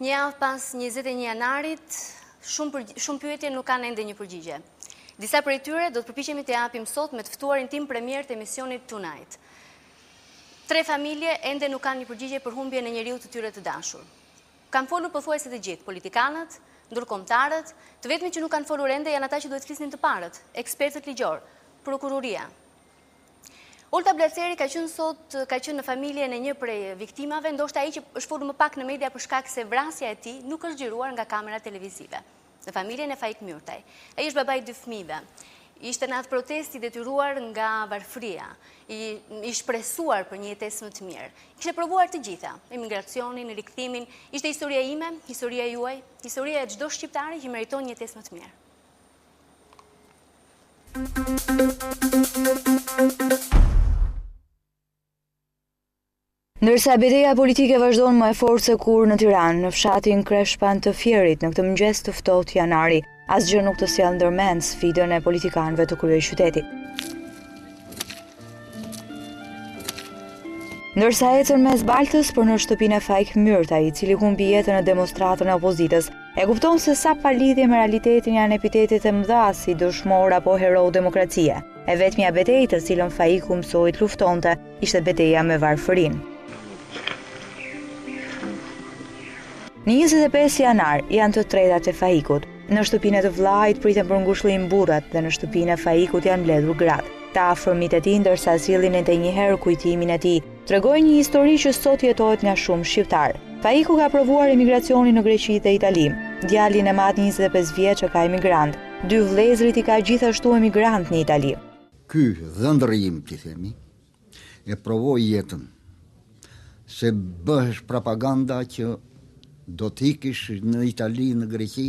Një javë pas 21 janarit, shumë pyetje nuk kanë ende një përgjigje. Disa prej tyre do të përpiqemi të japim sot me të ftuarin tim premier të emisionit Tonight. 3 familje ende nuk kanë një përgjigje për humbjen e njeriu të tyre të dashur. Kanë folur pothuajse të gjithë, politikanët, ndërkombëtarët, të vetmit që nuk kanë folur ende janë ata që duhet flisnin të parët, ekspertët ligjor, prokuroria. Olta Blaceri ka qenë në familjen e një prej viktimave, ndoshta ai që është folur më pak në media për shkak se vrasja e tij nuk është xhiruar nga kamera televizive. Në familjen e Faik Myrtaj. Ai është babai i 2 fëmijëve. Ishte në atë protest i detyruar nga varfëria, i shpresuar për një jetesë më të mirë. Kishte provuar të gjitha, emigracionin, rikthimin, ishte historia ime, historia juaj, historia e çdo shqiptari që meriton një jetesë më të mirë. Ndërsa betejë politike vazhdon më e fortë se kur në Tiranë, në fshatin Kreshpan të Fierit, në këtë mëngjes të ftohtë janari, asgjë nuk të sjell ndërmend sfidën e politikanëve të kryeqytetit. Ndërsa ecën mes Baltës për në shtëpinë e Faik Myrtaj, i cili humbi jetën në demonstratën e opozitës, e kupton se sa pa lidhje me realitetin janë epitetet e mëdha si dëshmor apo hero demokracie. E vetmja betejë të cilën Faiku mësoi të luftonte ishte betejë me varfërinë. Në 25 janar janë të tretat e Faikut. Në shtëpinë të vllait priten për ngushëllim burrat dhe në shtëpinë e Faikut janë mbledhur gratë. Të afërmit e tij ndërsa sillin edhe një herë kujtimin e tij, tregojnë një histori që sot jetohet nga shumë shqiptar. Faiku ka provuar emigracionin në Greqi dhe Itali. Djalin e mat 25 vjeç ka emigrant. 2 vëllezërit i ka gjithashtu emigrant në Itali. Ky dhëndrim, ti themi, e provoi jetën. Se bëhesh propaganda që do t'ikish në Itali, në Greqi,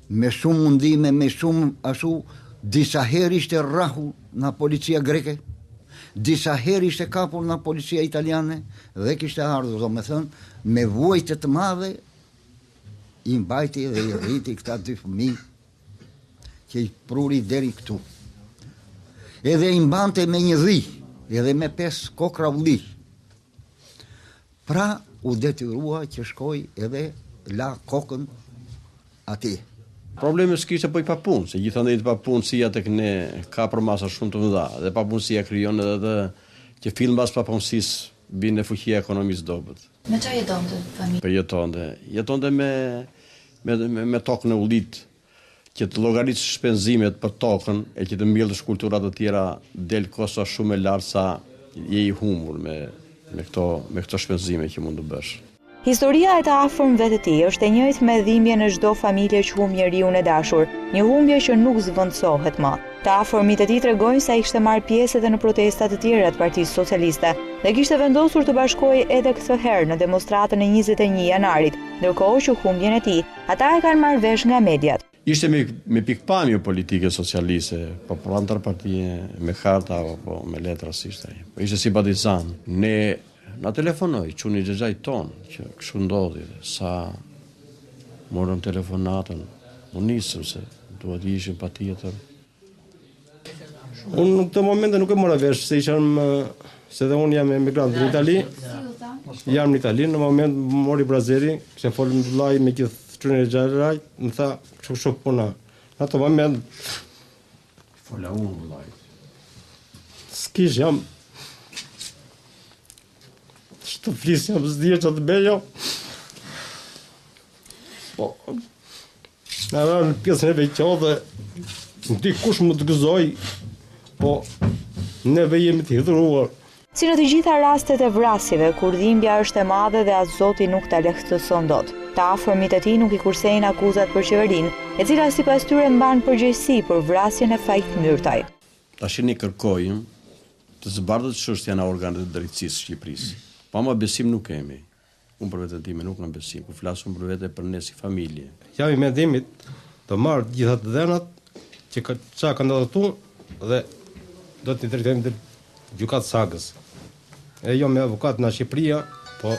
me shumë mundime, me shumë ashtu, disa herë ishte rrahu nga policia greke, disa herë ishte kapur nga policia italiane, dhe kishte ardhur, do me thënë, me vojtë të madhe, i mbajti dhe i rriti këta 2 fëmijë, që i pruri deri këtu. Edhe i mbante me një dhi, edhe me 5 kokra vli. Pra, u detyrua që shkoj edhe la kokën atje. Problemi s'kishte po i papunë, se gjithandej papunësia tek ne ka përmasa shumë të mëdha, dhe papunësia krijon edhe që fill mbas papunësisë bën fuqia ekonomisë dobët. Me çfarë jetonte familja? Jetonte me tokën e ullit, që të llogarisë shpenzimet për tokën e që të mbjellësh kultura të tjera del kosta shumë e lartë sa je i humbur me këto shpenzime që mund të bësh. Historia e të afërmëve të tij është e njëjtë me dhimbje në çdo familje që humb njeriun e dashur, një humbje që nuk zvendësohet më. Të afërmit e tij tregojnë se ai kishte marrë pjesë edhe në protestat e tjera të Partisë Socialiste dhe kishte vendosur të bashkohej edhe këtë herë në demonstratën e 21 janarit, ndërkohë që humbjen e tij ata e kanë marrë vesh nga mediat. Ishte me pikpamje politike socialiste, po antar partie me karta apo me letra si ishte ai. Po ishte simpatizant. Ne na telefonoi çuni xhexhaj ton që kështu ndodhi, sa morëm telefonatën, u nisëm se duhet të ishim patjetër. Unë në këtë momente nuk e mora vesh se se dhe unë jam emigrant në Itali. Jam në Itali, në moment mori Brazeri, kishte folur me vllai me gjithë çunë xhexhaj, më tha kështu puna. Në ato moment fola unë vllai. S'kish jam të flisë jam s'dje që të bejo. Po, në arra në pjesën e veqo dhe në ti kush më të gëzoj, po neve jemi të hidhruar. Si në të gjitha rastet e vrasjeve, kur dhimbja është e madhe dhe as Zoti nuk ta lehtëson dot. Të afërmit e tij nuk i kursejnë akuzat për qeverinë, e cila sipas tyre mban përgjegjësi për vrasjen e Faik Myrtaj. Tash ne kërkojmë të zbardhët çështja në organet e drejtësisë së Shqipërisë. Pa ma besim nuk kemi. Unë për vetën time nuk kam besim, ku flasëm për vete për ne si familje. Jam i mendimit të marrë gjitha të dhenat që qa ka ndodhur dhe do të drejtojmë të gjykatë sagës. E jo me avokat në Shqipëria, po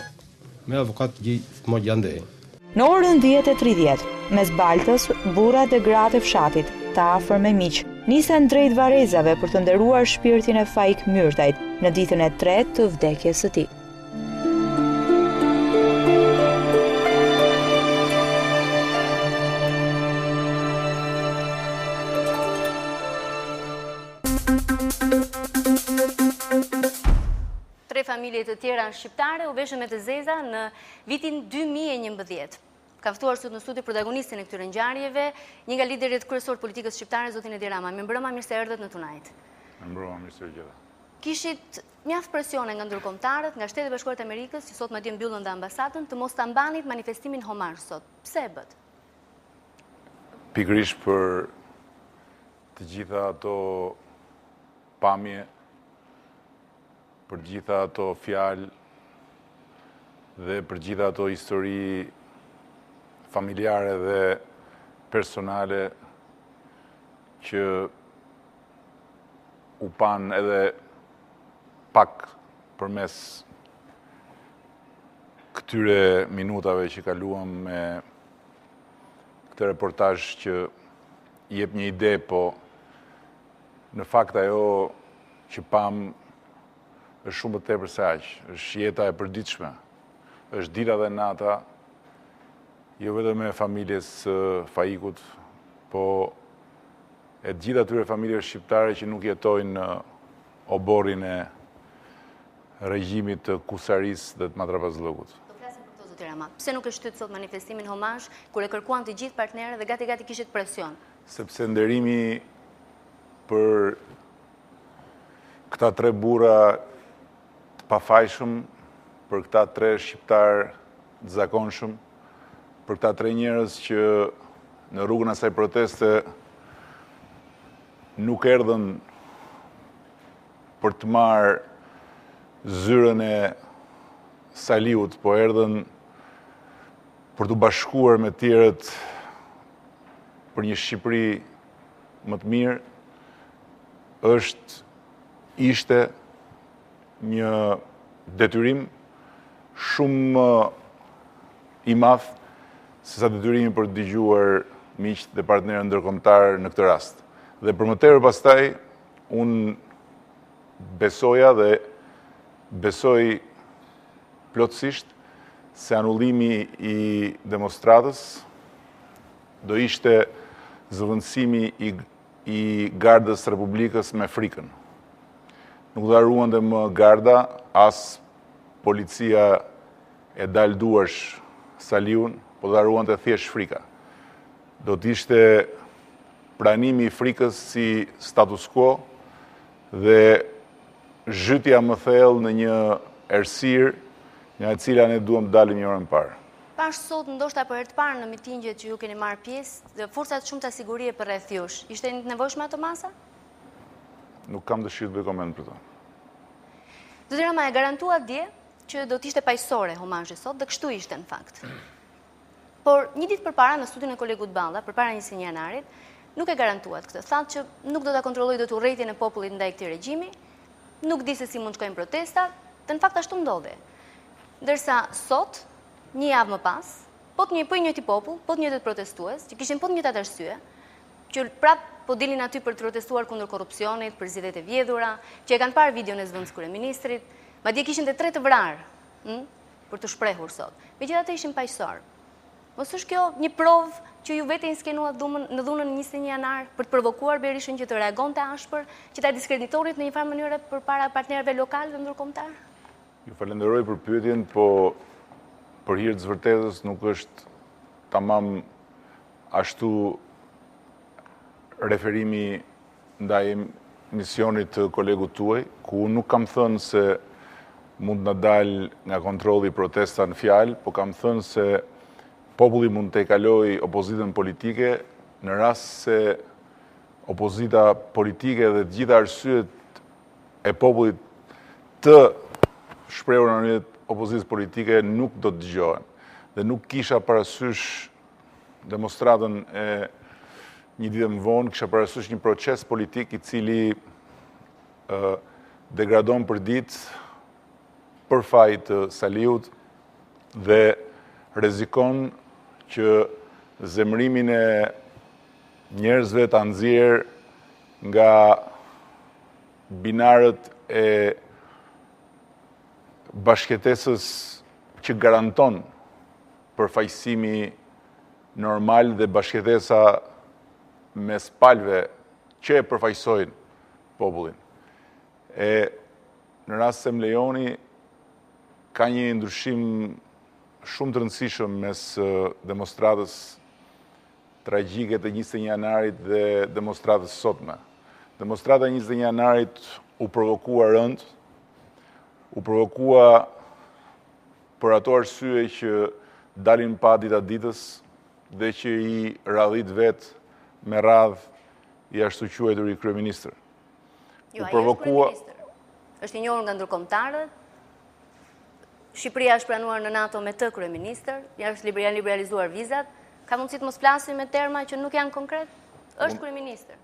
me avokat gjithmonë gjandej. Në orën 10:30, mes Baltës, burrat dhe gratë e fshatit, të afër me miq, nisen drejt varezave për të nderuar shpirtin e Faik Myrtajt në ditën e 3 të vdekjes së tij. familje të tjera shqiptare u veshën me të zeza në vitin 2011. Ka ftuar sot në studio protagonistin e këtyre ngjarjeve, një nga liderët kryesorë të politikës shqiptare, zotin Edi Rama. Mirëmbrëma, mirë se erdhët në Tonight. Mirëmbrëma, mirë se gjeta. Kishit mjaft presione nga ndërkombëtarët, nga Shtetet e Bashkuara të Amerikës, që sot madje mbyllën dhe ambasadën, të mos ta mbanit manifestimin homazh sot. Pse e bët? Pikërisht për të gjitha ato pamje, për gjitha ato fjalë dhe për gjitha ato histori familjare dhe personale që u pan edhe pak përmes këtyre minutave që kaluam me këtë reportazh që jep një ide, po në fakt ajo që pam është shumë të tepër se aq, është jeta e përditshme, është dita dhe nata, jo vetëm e familjes Faikut, po e gjithë atyre familje shqiptare që nuk jetojnë në oborrin e regjimit të Kusaris dhe të Matrapazllokut. Do flasim për këtë, zoti Rama. Pse nuk e shtyt sot manifestimin homazh kur e kërkuan të gjithë partnerët dhe gati kishit presion? Sepse nderimi për këta 3 burra të pafajshëm, për këta 3 shqiptar të zakonshëm, për këta 3 njerëz që në rrugën asaj proteste nuk erdhën për të marrë zyrën e Saliut, po erdhën për të bashkuar me tjerët për një Shqipëri më të mirë, ishte një detyrim shumë i madh se sa detyrimi për të dëgjuar miqt dhe partnerët ndërkombëtar në këtë rast. Dhe për më tepër pastaj, unë besoja dhe besoj plotësisht se anullimi i demonstratës do ishte zëvendësimi i Gardës Republikës me frikën. Nuk do ruante më garda, as policia e dalduarsh Saliun, po do ruante thjesht frika. Do të ishte pranimi i frikës si status quo dhe zhytja më thellë në një errësirë nga e cila ne duam të dalim një orë më parë. Pash sot ndoshta për herë të parë në mitingjet që ju keni marrë pjesë, dhe forcat shumëta sigurie për rreth jush. Ishte nevojshme ato masa? Nuk kam dëshirë të bëj koment për to. Zoti Rama e garantua dje që do të ishte paqësore homazhi sot, dhe kështu ishte në fakt. Por një ditë përpara në studion e kolegut Balla, përpara 21 janarit, nuk e garantuat këtë. Thatë që nuk do ta kontrollojë dot urrëtitjen e popullit ndaj këtij regjimi, nuk di se si mund të shkojnë protestat, dhe në fakt ashtu ndodhi. Ndërsa sot, një javë më pas, po të njëjti popull, po të njëjtët protestues, që kishin po të njëjtat arsye, që prap po dilin aty për të protestuar kundër korrupsionit, për zgjedhjet e vjedhura, që e kanë parë videon e zëvendës kryeministrit, madje kishin të 3 të vrarë, për të shprehur sot. Megjithatë ishin paqësor. Mos është kjo një provë që ju vete inskenuat në dhunën 21 janar për të provokuar Berishën që të reagonte ashpër, që ta diskreditorit në një farë mënyrë përpara partnerëve lokal dhe ndërkombëtar? Ju falenderoj për pyetjen, po për hir të së vërtetës nuk është tamam ashtu referimi ndaj misionit të kolegut tuaj, ku nuk kam thënë se mund në dalë nga kontrolli protesta në fjalë, po kam thënë se populli mund të kaloj opozitën politike në rast se opozita politike dhe të gjitha arsyet e popullit të shprehur në rrjet opozitës politike nuk do të dëgjohen. Dhe nuk kisha parasysh demonstratën e një ditë më vonë, kisha parasysh një proces politik i cili degradon për ditë për faj të Saliut dhe rrezikon që zemrimin e njerëzve ta nxjerrë nga binarët e bashkëtesës që garanton përfaqësimi normal dhe bashkëtesa mes palëve që e përfaqësojnë popullin. Në rast se më lejoni, ka një ndryshim shumë të rëndësishëm mes demonstratës tragjike të 21 janarit dhe demonstratës sotme. Demonstrata 21 janarit u provokua rënd, u provokua për ato arsye që dalin pa dita ditës dhe që i radhit vetë me radh i ashtu quajtur i kryeministër. Jo, ai është kryeministër. Është i njohur nga ndërkombëtarët. Shqipëria është pranuar në NATO me të kryeministër, janë liberalizuar vizat. Ka mundësi të mos flasim me terma që nuk janë konkret? Është kryeministër.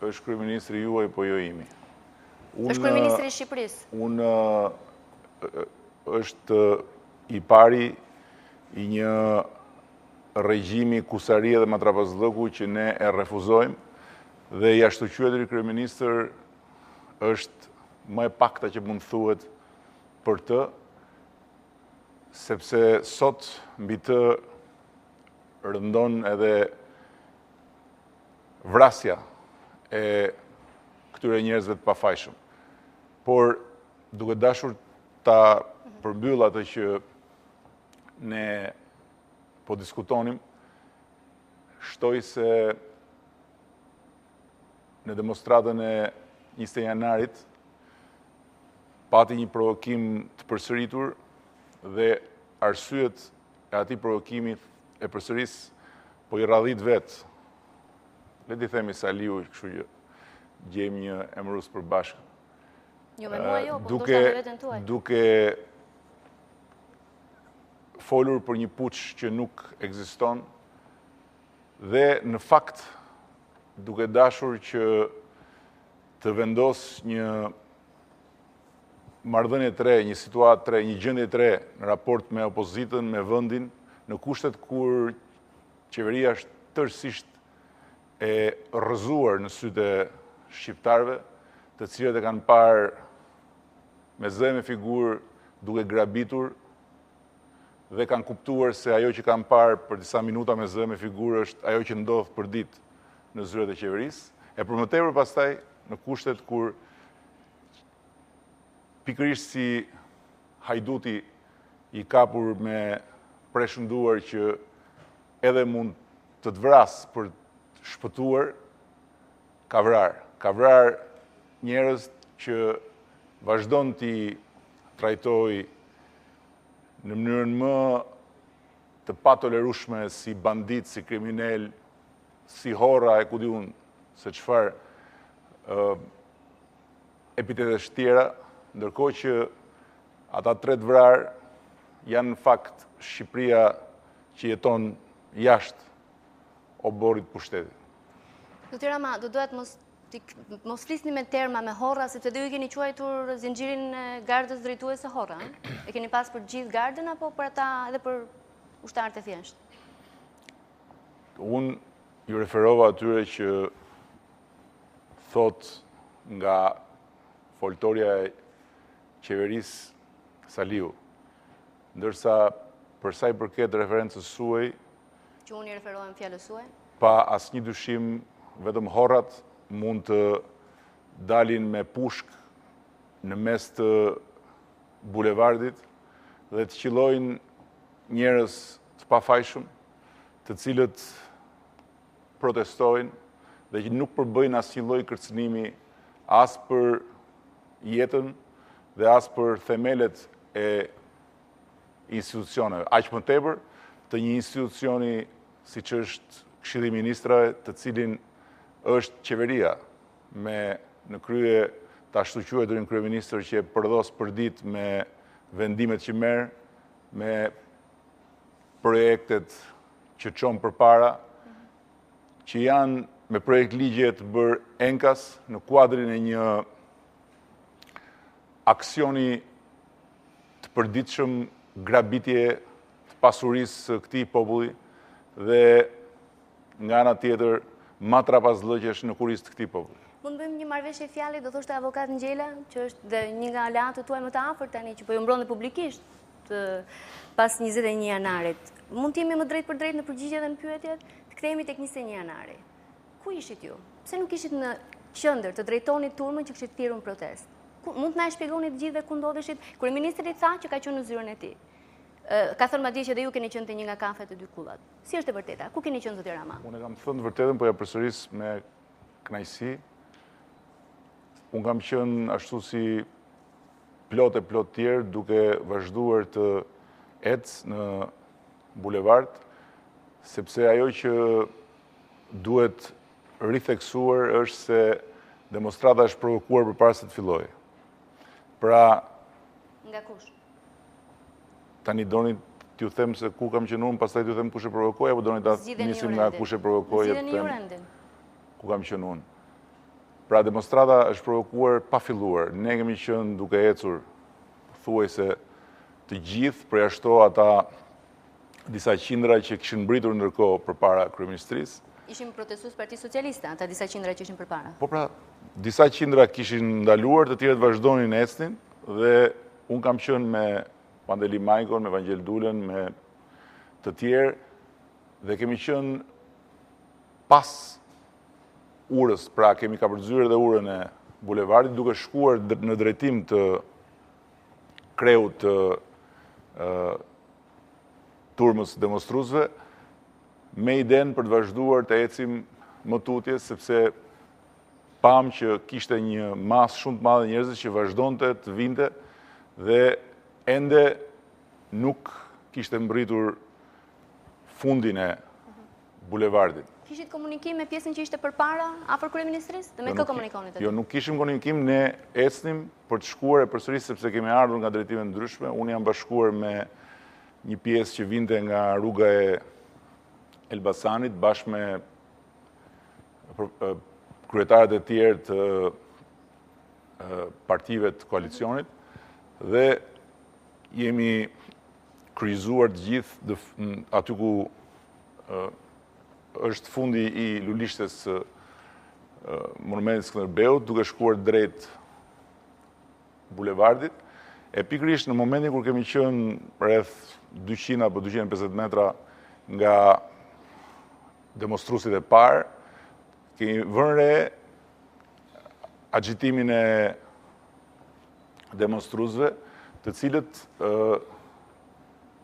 Është kryeministri juaj, po jo imi. Është kryeministri i Shqipërisë. Unë është i pari i një regjimi kusarie dhe matrapazllëku që ne e refuzojmë dhe i ashtu quajtur i kryeministër është më e pakta që mund thuhet për të, sepse sot mbi të rëndon edhe vrasja e këtyre njerëzve të pafajshëm. Por duke dashur ta përmbyll atë që ne po diskutonim, shtoj se në demonstratën e 20 janarit pati një provokim të përsëritur dhe arsyet e atij provokimi e përsëris po i radhit vetë. Le t'i themi Saliu, kështu që gjejmë një emërus për bashkë. Jo, me mua jo, po ndoshta me veten tuaj. Duke folur për një puç që nuk ekziston dhe në fakt duke dashur që të vendos një marrëdhënie të re, një situatë të re, një gjendje të re në raport me opozitën, me vendin, në kushtet kur qeveria është tërësisht e rrëzuar në sytë e shqiptarëve, të cilët e kanë parë me zë me figurë duke grabitur dhe kanë kuptuar se ajo që kanë parë për disa minuta me zë me figurë është ajo që ndodh për ditë në zyrat e qeverisë, e për më tepër pastaj në kushtet kur pikërisht si Hajduti i kapur me preshënduar që edhe mund të vras për të shpëtuar, ka vrarë. Ka vrarë njerëz që vazhdon t'i trajtoj në mënyrën më të patolerueshme si bandit, si kriminal, si horra e ku di unë se çfarë epitetesh tjera, ndërkohë që ata 3 të vrarë janë në fakt Shqipëria që jeton jashtë oborrit pushtetit. Zoti Rama, do dohet mos flisni me terma me horra, sepse dhe ju keni quajtur zinxhirin e gardës drejtuese horra. E keni pas për gjithë gardën apo për ata edhe për ushtarët e thjeshtë? Unë ju referova atyre që thot nga foltoria e qeverisë Saliu, ndërsa për sa i përket referencës suaj, që unë i referohem fjalës suaj, pa asnjë dyshim, vetëm horrat mund të dalin me pushk në mes të bulevardit dhe të qillojnë njerëz të pafajshëm, të cilët protestojnë dhe që nuk përbëjnë asnjë lloj kërcënimi as për jetën dhe as për themelet e institucioneve. Aq më tepër të një institucioni siç është Këshilli i Ministrave, të cilin është qeveria me në krye të ashtu quajturin kryeministër që e përdos për ditë me vendimet që merr, me projektet që çon përpara, që janë me projekt ligje të bërë enkas në kuadrin e një aksioni të përditshëm grabitje të pasurisë së këtij populli dhe nga ana tjetër matrapazllëqesh në kurisë të këtij populli. Mund bëjmë një marrëveshje fjali, do thoshte avokat Ngjela, që është dhe një nga aleatët tuaj më të afërt tani, që po ju mbron publikisht pas 21 janarit. Mund të jemi më drejt për drejt në përgjigje dhe në pyetjet? Të kthehemi tek 21 janari. Ku ishit ju? Pse nuk ishit në qendër të drejtonit turmën që kishit thirrur në protestë? mund të na e shpjegoni të gjithëve ku ndodheshit? Kryeministri tha që ka qenë në zyrën e tij. Ka thënë madje që dhe ju keni qenë te një nga kafet e dy kullat. Si është e vërteta? Ku keni qenë zoti Rama? Unë kam thënë të vërtetën, po ja përsëris me kënaqësi. Unë kam qenë ashtu si plot tjerë duke vazhduar të ecë në bulevard, sepse ajo që duhet ritheksuar është se demonstrata është provokuar përpara se të fillojë. Pra, nga kush? Tani doni t'ju them se ku kam qenë unë, pastaj t'ju them kush e provokoi, apo doni ta nisim nga kush e provokoi e të them ku kam qenë unë. Pra, demonstrata është provokuar pa filluar. Ne kemi qenë duke ecur thuajse të gjithë, përjashto ata disa qindra që kishin mbritur ndërkohë përpara kryeministrisë. Ishin protestues Parti Socialiste, ata disa qindra që ishin përpara. Po pra, disa qindra kishin ndaluar, të tjerët vazhdonin ecnin, dhe unë kam qenë me Pandeli Majkon, me Vangel Dulen, me të tjerë, dhe kemi qenë pas urës, pra kemi kapërcyer dhe urën e bulevardit, duke shkuar në drejtim të kreut të turmës demonstruesve, me iden për të vazhduar të ecim më tutje, sepse pam që kishte një masë shumë të madhe njerëzish që vazhdonte të vinte dhe ende nuk kishte mbritur fundin e bulevardit. Kishit komunikim me pjesën që ishte përpara afër kryeministrisë? Dhe me kë komunikonit? Jo, nuk kishim komunikim, ne ecnim për të shkuar e përsërisë sepse kemi ardhur nga drejtime ndryshme. Unë jam bashkuar me një pjesë që vinte nga rruga e Elbasanit bashkë me kryetarët e tjerë të partive të koalicionit dhe jemi kryqëzuar të gjithë aty ku është fundi i lulishtes monumentit Skënderbeut, duke shkuar drejt bulevardit. E pikërisht në momentin kur kemi qenë rreth 200 apo 250 metra nga demonstruesit e parë, kemi vënë re agitimin e demonstruesve, të cilët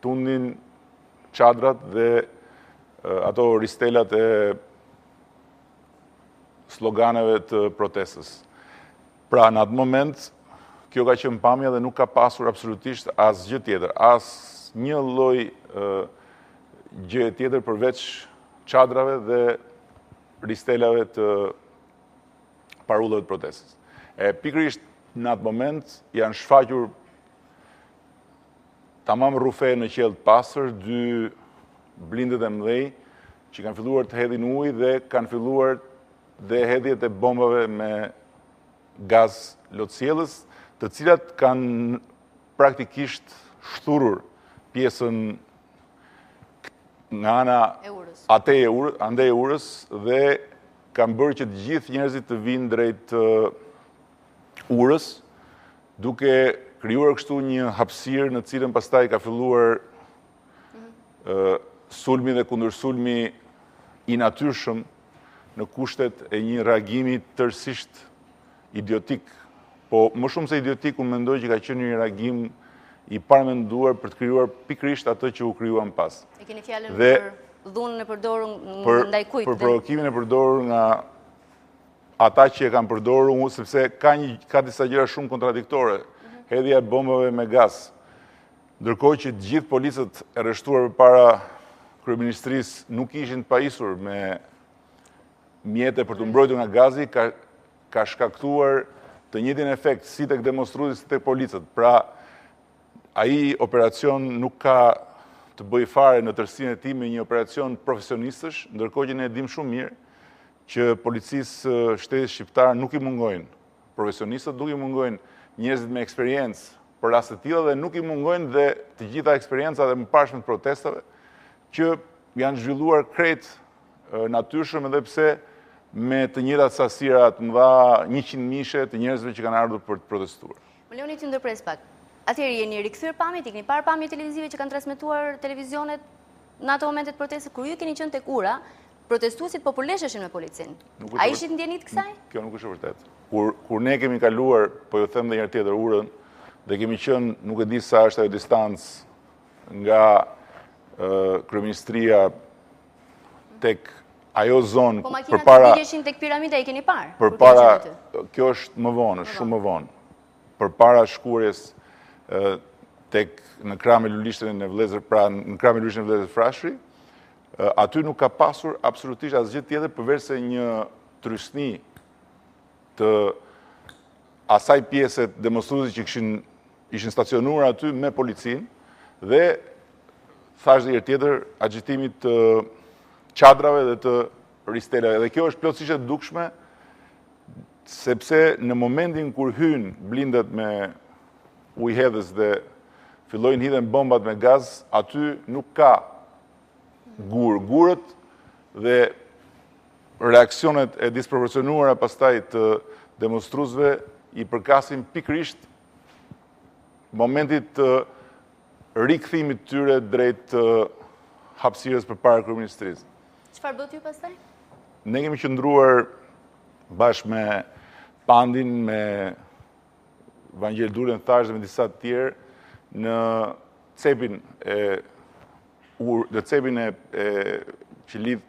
tundin çadrat dhe ato ristelat e sloganeve të protestës. Pra, në atë moment, kjo ka qenë pamja dhe nuk ka pasur absolutisht asgjë tjetër, as një lloj gjë tjetër përveç çadrave dhe ristelave të parullave të protestës. E pikërisht në atë moment janë shfaqur tamam rrufe në qelë të pastër, dy blindet e mëdhej që kanë filluar të hedhin ujë dhe kanë filluar dhe hedhjet e bombave me gaz lotësjellës, të cilat kanë praktikisht shturur pjesën nga ana ande e urës dhe kanë bërë që të gjithë njerëzit të vinë drejt urës, duke krijuar kështu një hapësirë në cilën pastaj ka filluar sulmi dhe kundërsulmi i natyrshëm në kushtet e një reagimi tërësisht idiotik. Po më shumë se idiotik, unë mendoj që ka qenë një reagim i paramenduar për të krijuar pikërisht atë që u krijuan pas. E keni fjalën për dhunën e përdorur ndaj kujt? Për provokimin e përdorur nga ata që e kanë përdorur, sepse ka disa gjëra shumë kontradiktore. Hedhja e bombave me gaz. Ndërkohë që të gjithë policët e arrestuar përpara kryeministrisë nuk ishin të pajisur me mjete për të mbrojtur nga gazi, ka shkaktuar të njëjtin efekt si tek demonstruesit si tek policët. Pra, ai operacion nuk ka të bëjë fare në tërësinë e tij me një operacion profesionistësh, ndërkohë që ne e dimë shumë mirë që policisë shtetit shqiptar nuk i mungojnë profesionistët, nuk i mungojnë njerëzit me eksperiencë për raste të tilla dhe nuk i mungojnë dhe të gjitha eksperiencat e mëparshme të protestave që janë zhvilluar krejt natyrshëm edhe pse me të njëjtat sasira të mëdha 100 mishe të njerëzve që kanë ardhur për të protestuar. Më lejoni të ndërpres pak. Atëherë jeni rikthyer pamjet, keni parë pamjet televizive që kanë transmetuar televizionet në ato momente të protestës, kur ju keni qenë tek ura, protestuesit popullesheshin me policin. A ishit ndjenit kësaj? Kjo nuk është e vërtet. Kur ne kemi kaluar, po ju them dhe njërë tjetër urën, dhe kemi qenë, nuk e di sa është ajo distancë nga Kryeministria tek ajo zonë Po makinat të vigjeshin tek piramida i keni parë? Kjo është më vonë, shumë më vonë. Përpara shkurjes në krah me lulishtin e vëllezër, pra në krah me lulishtin e vëllezër Frashëri, aty nuk ka pasur absolutisht asgjë tjetër përveç se një trysni të asaj pjeset demonstruesi që ishin stacionuar aty me policin dhe thash dhe herë tjetër agjitimit të qadrave dhe të ristelave. Dhe kjo është plotësisht e dukshme sepse në momentin kur hyn blindet me ujëhedhës dhe fillojnë hidhen bombat me gaz, aty nuk ka gurët dhe reaksionet e disproporcionuara pastaj të demonstruesve i përkasin pikërisht momentit të rikthimit tyre drejt hapësirës përpara kryeministrisë. Çfarë bët ju pastaj? Ne kemi qëndruar bashkë me Pandin, me Vangjel Durën Thash dhe me disa të tjerë në cepin që lidh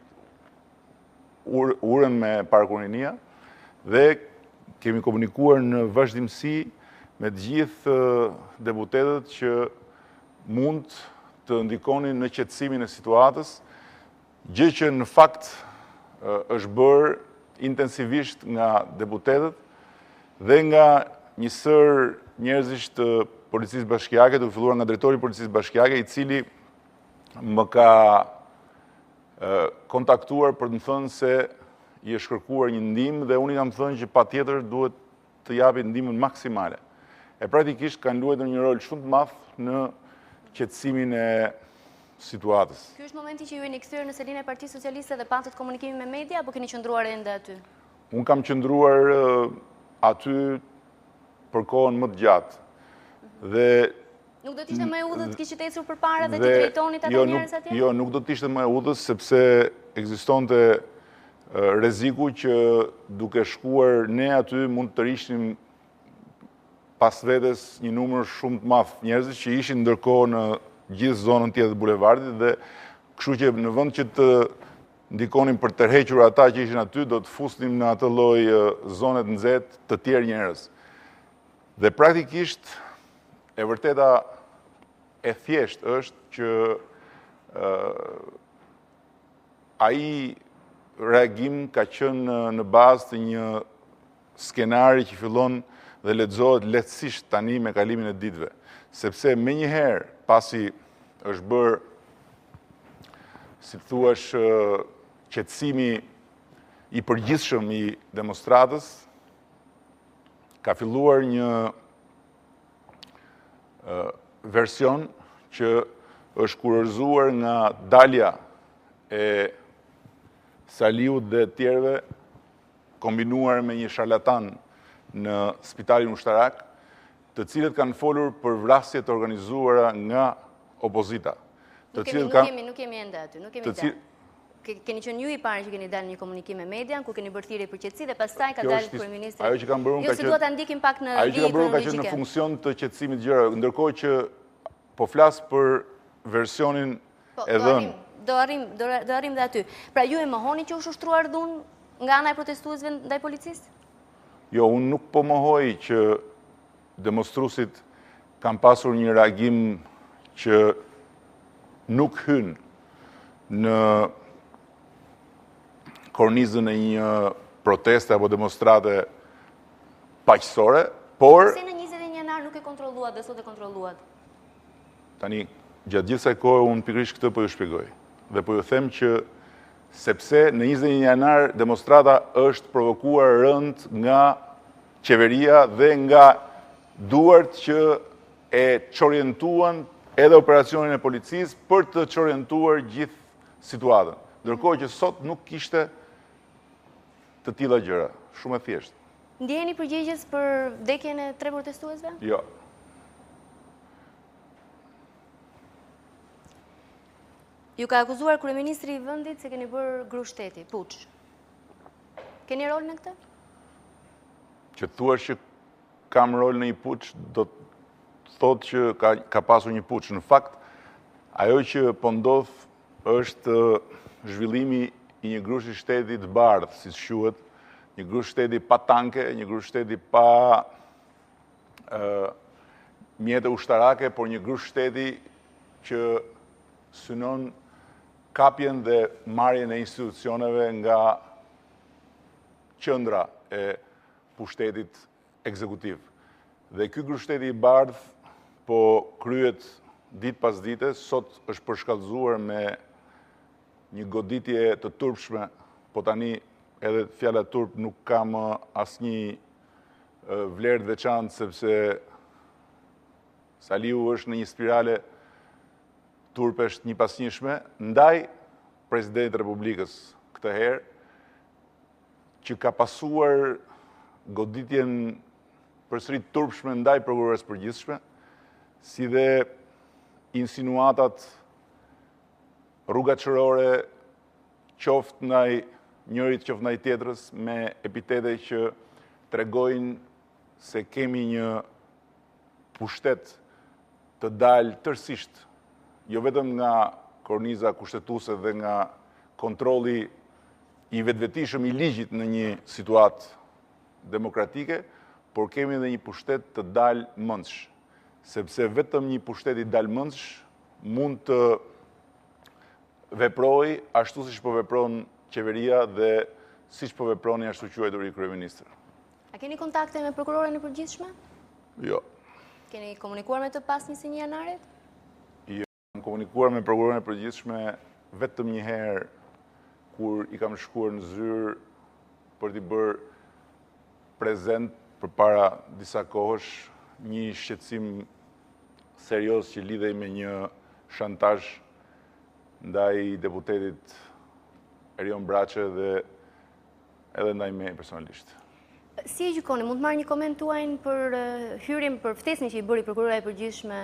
urën me Parkurinia dhe kemi komunikuar në vazhdimsi me të gjithë deputetët që mund të ndikonin në qetësimin e situatës, gjë që në fakt është bërë intensivisht nga deputetët dhe nga një sër njerëzish të policisë bashkiake, të filluar nga drejtori i policisë bashkiake, i cili më ka kontaktuar për të më thënë se i është kërkuar një ndihmë dhe unë i kam thënë që patjetër duhet të japi ndihmën maksimale. E praktikisht kanë luajtur një rol shumë të madh në qetësimin e situatës. Ky është momenti që ju jeni kthyer në selinë e Partisë Socialiste dhe patët komunikimin me media apo keni qëndruar ende aty? Unë kam qëndruar aty për kohën më të gjatë. Dhe nuk do t'ishte më e udhët të kishit ecur përpara dhe të drejtonit ata njerëz atje? Jo, nuk do t'ishte më e udhës sepse ekzistonte rreziku që duke shkuar ne aty mund të rishnim pas vetes një numër shumë të madh njerëzish që ishin ndërkohë në gjithë zonën tjetër të bulevardit dhe kështu që në vend që të ndikonin për të tërhequr ata që ishin aty, do të fusnim në atë lloj zone të nxehtë të tjerë njerëz. Dhe praktikisht e vërteta e thjesht është që ai reagim ka qenë në bazë të një skenari që fillon dhe lexohet lehtësisht tani me kalimin e ditëve, sepse menjëherë pasi është bërë, si thuash, qetësimi i përgjithshëm i demonstratës, ka filluar një version që është kurorzuar nga dalja e Saliut dhe tjerëve, kombinuar me një sharlatan në spitalin ushtarak, të cilët kanë folur për vrasje të organizuara nga opozita. Nuk kemi ende aty, nuk kemi dalë. Keni qenë ju i parë që keni dalë një komunikim me median, ku keni bërë thirrje për qetësi dhe pastaj ka dalë kryeministri. Ajo që kanë bërë jo se duhet ta ndikim pak në ajo që kanë bërë ka qenë në funksion të qetësimit të gjërave, ndërkohë që po flas për versionin e dhënë. Do arrim dhe aty. Pra ju e mohoni që është ushtruar dhunë nga ana e protestuesve ndaj policisë? Jo, unë nuk po mohoj që demonstruesit kanë pasur një reagim që nuk hyn në kornizën e një proteste apo demonstrate paqësore, por pse në 21 janar nuk e kontrolluat dhe sot e kontrolluat? Tani, gjatë gjithë kësaj kohe unë pikërisht këtë po ju shpjegoj. Dhe po ju them që sepse në 21 janar demonstrata është provokuar rënd nga qeveria dhe nga duart që e çorientuan edhe operacionin e policisë për të çorientuar gjithë situatën. Ndërkohë që sot nuk kishte të tilla gjëra, shumë e thjeshtë. Ndjeheni përgjegjës për vdekjen e 3 protestuesve? Jo. Ju ka akuzuar kryeministri I vendit se keni bërë gru shteti, puç. Keni rol në këtë? Që thua që kam rol në një puç, do të thotë që ka pasur një puç. Në fakt, ajo që po ndodh është zhvillimi I një grushi shteti të bardhë, si quhet, një grush shteti pa tanke, një grush shteti pa mjete ushtarake, por një grush shteti që synon kapjen dhe marrjen e institucioneve nga qendra e pushtetit ekzekutiv. Dhe ky grush shteti I bardhë po kryet ditë pas dite, sot është përshkallëzuar me një goditje të turpshme, po tani edhe fjala turp nuk ka më asnjë vlerë të veçantë sepse Saliu është në një spirale turpesh një pasnjëshme ndaj presidentit të Republikës këtë herë, që ka pasuar goditjen përsëri turpshme ndaj prokurores përgjithshme, si dhe insinuatat rrugaçërore qoftë ndaj njërit qoftë ndaj tjetrës me epitete që tregojnë se kemi një pushtet të dalë tërësisht, jo vetëm nga korniza kushtetuese dhe nga kontrolli I vetvetishëm I ligjit në një situatë demokratike, por kemi edhe një pushtet të dalë mendsh, sepse vetëm një pushtet I dalë mendsh mund të veproj ashtu siç po vepron qeveria dhe siç po veproni ashtu quajtur I kryeministër. A keni kontakte me prokuroren e përgjithshme? Jo. Keni komunikuar me të pas 21 janarit? Jo, kam komunikuar me prokuroren e përgjithshme vetëm një herë kur I kam shkuar në zyrë për t'i bërë prezent përpara disa kohësh një shqetësim serioz që lidhej me një shantazh ndaj deputetit Erion Braçe dhe edhe ndaj me personalisht. Si e gjykoni, mund të marrë një koment tuajnë për hyrjen për ftesën që I bëri prokurora e përgjithshme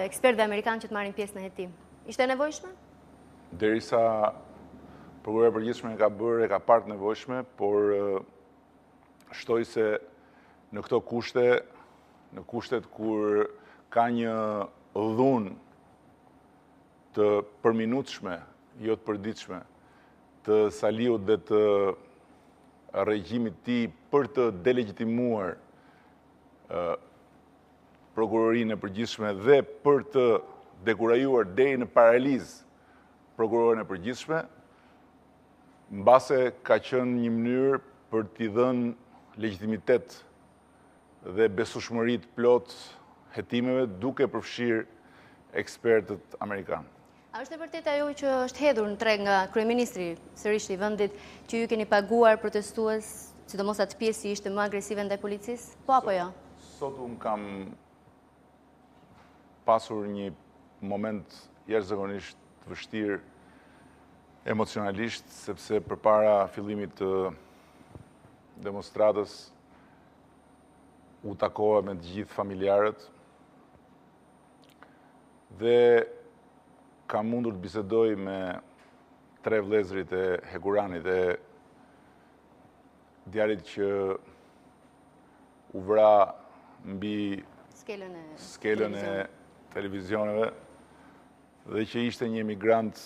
ekspertëve amerikanë që të marrin pjesë në hetim? Ishte e nevojshme? Derisa prokurora e përgjithshme e ka parë nevojshme, por shtoj se në këto kushte, në kushtet kur ka një dhunë të përminutshme, jo të përditshme, të Saliut dhe të regjimit tij për të delegitimuar prokurorinë e përgjithshme dhe për të dekurajuar deri në paralizë prokuroren e përgjithshme, mbase ka qenë një mënyrë për t'i dhënë legjitimitet dhe besueshmëri të plot hetimeve duke përfshirë ekspertët amerikanë. A është e vërtetë ajo që është hedhur në treg nga kryeministri sërish I vendit që ju keni paguar protestues, sidomos atë pjesë që ishte më agresive ndaj policisë? Po apo jo? Sot unë kam pasur një moment jashtëzakonisht të vështirë emocionalisht, sepse përpara fillimit të demonstratës u takova me të gjithë familjarët dhe kam mundur të bisedoj me 3 vëllezërit e Heguranit e djalit që u vra mbi skelën e televizioneve dhe që ishte një emigrant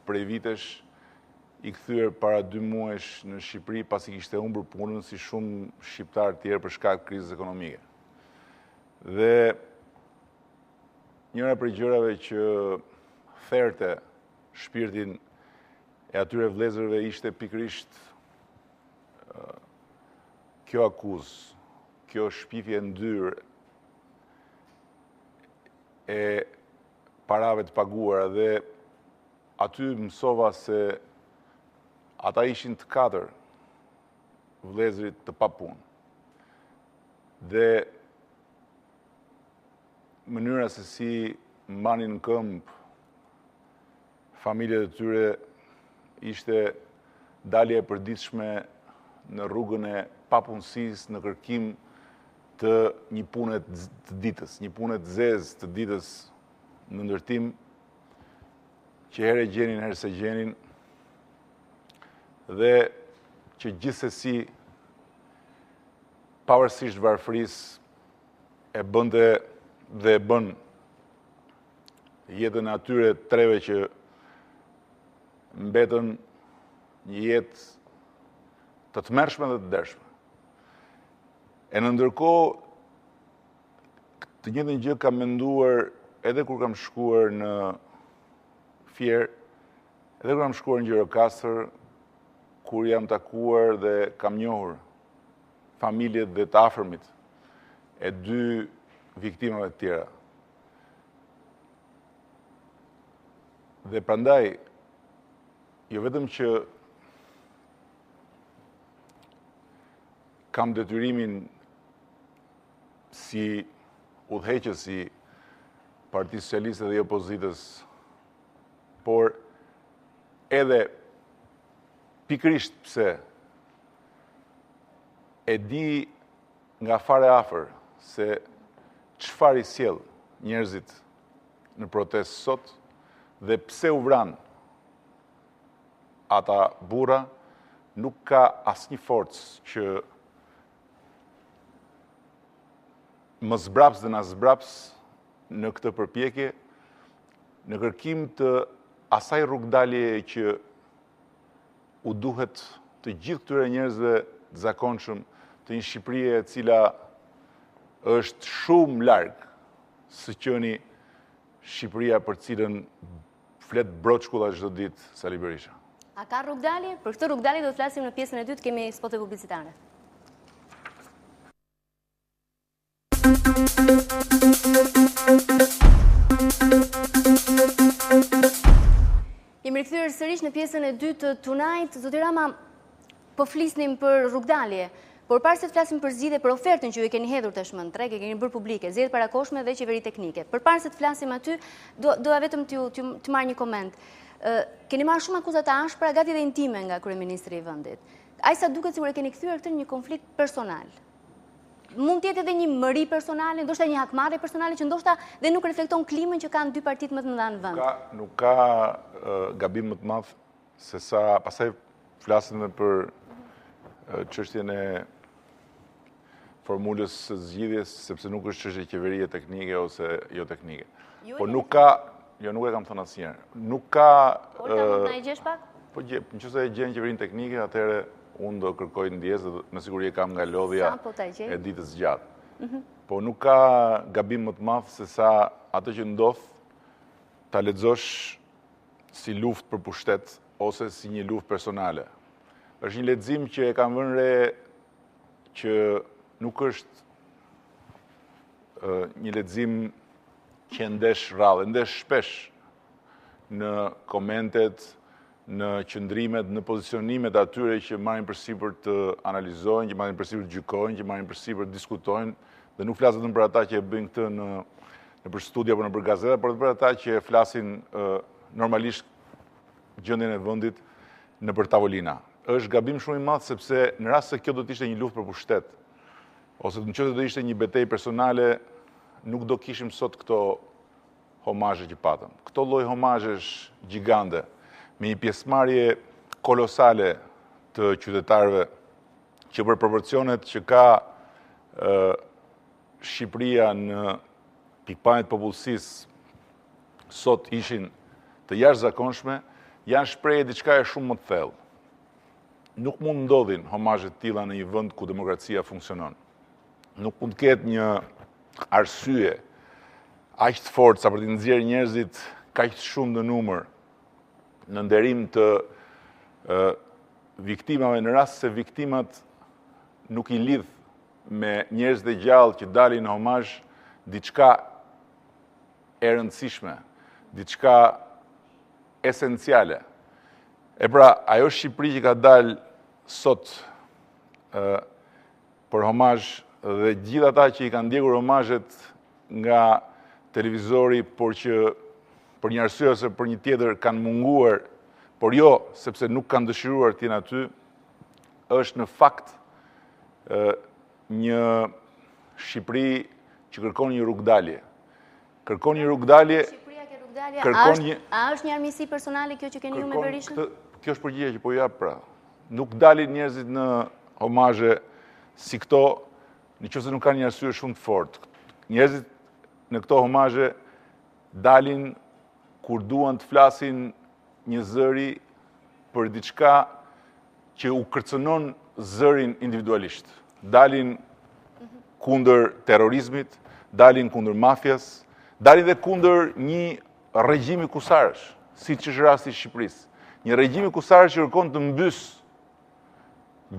prej vitesh I kthyer para 2 muajsh në Shqipëri pasi kishte humbur punën si shumë shqiptarë tjerë për shkak të krizës ekonomike. Dhe njëra prej gjërave që therte shpirtin e atyre vëllezërve ishte pikërisht kjo akuzë, kjo shpifje ndyrë e parave të paguara dhe aty mësova se ata ishin të 4 vëllezërit të papunë. Dhe mënyra se si mbanin në këmbë familjet e tyre ishte dalje e përditshme në rrugën e papunësisë në kërkim të një pune të ditës, një pune të zezë të ditës në ndërtim që herë gjenin, herë se gjenin, dhe që gjithsesi, pavarësisht varfërisë, e bënte dhe e bën jetën atyre treve që mbetën një jetë të tmerrshme dhe të dershme. E në ndërkohë, të njëjtën gjë kam menduar edhe kur kam shkuar në Fier, edhe kur kam shkuar në Gjirokastër, kur jam takuar dhe kam njohur familjet dhe të afërmit e dy viktimave të tjera. Dhe prandaj, jo vetëm që kam detyrimin si udhëheqës i Partisë Socialiste dhe i opozitës, por edhe pikërisht pse e di nga fare afër se çfarë i sjell njerëzit në protestë sot dhe pse u vran ata burra, nuk ka asnjë forcë që më zbraps dhe na zbraps në këtë përpjekje, në kërkim të asaj rrugdalje që u duhet të gjithë këtyre njerëzve të zakonshëm, të një Shqipërie e cila është shumë larg së qeni Shqipëria për cilën flet broçkulla çdo ditë Sali Berisha. A ka rrugdalje? Për këtë rrugdalje do të flasim në pjesën e dytë, kemi spote publicitare. Jemi rikthyer sërish në pjesën e dytë të Tonight. Zoti Rama, po flisnim për rrugdalje, por parë se të flasim për zgjidhje, për ofertën që ju e keni hedhur tashmë në treg, e keni bërë publike, zgjedhjet parakoshme dhe qeveri teknike. Përpara se të flasim aty, doja vetëm të marr një koment. Keni marrë shumë akuza të ashpra, gati dhe intime nga kryeministri i vendit. Aq sa duket sikur e keni kthyer këtë në një konflikt personal. Mund të jetë edhe një mëri personale, ndoshta një hakmarrje personale që ndoshta dhe nuk reflekton klimën që kanë dy partitë më të mëdha në vend. Nuk ka gabim më të madh se sa pastaj flasim edhe për çështjen e formulës së zgjidhjes, sepse nuk është çështje qeverie teknike ose jo teknike. Po nuk ka, jo nuk e kam thënë asnjëherë. Nuk ka mund na e gjesh pak? Po gjep, nëse e gjen qeverinë teknike, atëherë unë do kërkoj ndjesë dhe me siguri e kam nga lodhja e ditës gjatë. Po nuk ka gabim më të madh se sa atë që ndodh ta lexosh si luftë për pushtet ose si një luftë personale. Është një lexim që e kam vënë re që nuk është një lexim që ndesh rrallë, ndesh shpesh në komentet, në qëndrimet, në pozicionimet atyre që marrin përsipër të analizojnë, që marrin përsipër të gjykojnë, që marrin përsipër të diskutojnë, dhe nuk flas vetëm për ata që e bëjnë këtë në për studia apo në për gazeta, por edhe për ata që flasin normalisht gjendjen e vendit në për tavolina. Është gabim shumë i madh sepse në rast se kjo do të ishte një luftë për pushtet, ose nëse do të ishte një betejë personale, nuk do kishim sot këto homazhe që patëm. Këto lloj homazhesh gjigande, me një pjesëmarrje kolosale të qytetarëve që për proporcionet që ka Shqipëria në pikpamjet popullsisë sot ishin të jashtëzakonshme, janë shprehje diçka e shumë më të thellë. Nuk mund ndodhin homazhe të tilla në një vend ku demokracia funksionon. Nuk mund të ketë një arsye aq të fortë sa për të nxjerrë njerëzit kaq shumë në numër në nderim të viktimave, në rast se viktimat nuk i lidh me njerëz të gjallë që dalin në homazh diçka e rëndësishme, diçka esenciale. E pra, ajo Shqipëri që ka dalë sot për homazh dhe gjithë ata që i kanë ndjekur homazhet nga televizori, por që për një arsye ose për një tjetër kanë munguar, por jo sepse nuk kanë dëshiruar të jenë aty, është në fakt një Shqipëri që kërkon një rrugdalje. Kërkon një rrugdalje A është një armiqësi personale kjo që keni ju me Berishën? Kjo është përgjigje që po jap pra. Nuk dalin njerëzit në homazhe si këto, nëse nuk kanë një arsye shumë të fortë. Njerëzit në këto homazhe dalin kur duan të flasin një zëri për diçka që u kërcënon zërin individualisht. Dalin kundër terrorizmit, dalin kundër mafjas, dalin dhe kundër një regjimi kusarësh, si që është rasti i Shqipërisë. Një regjimi kusarësh që kërkon të mbys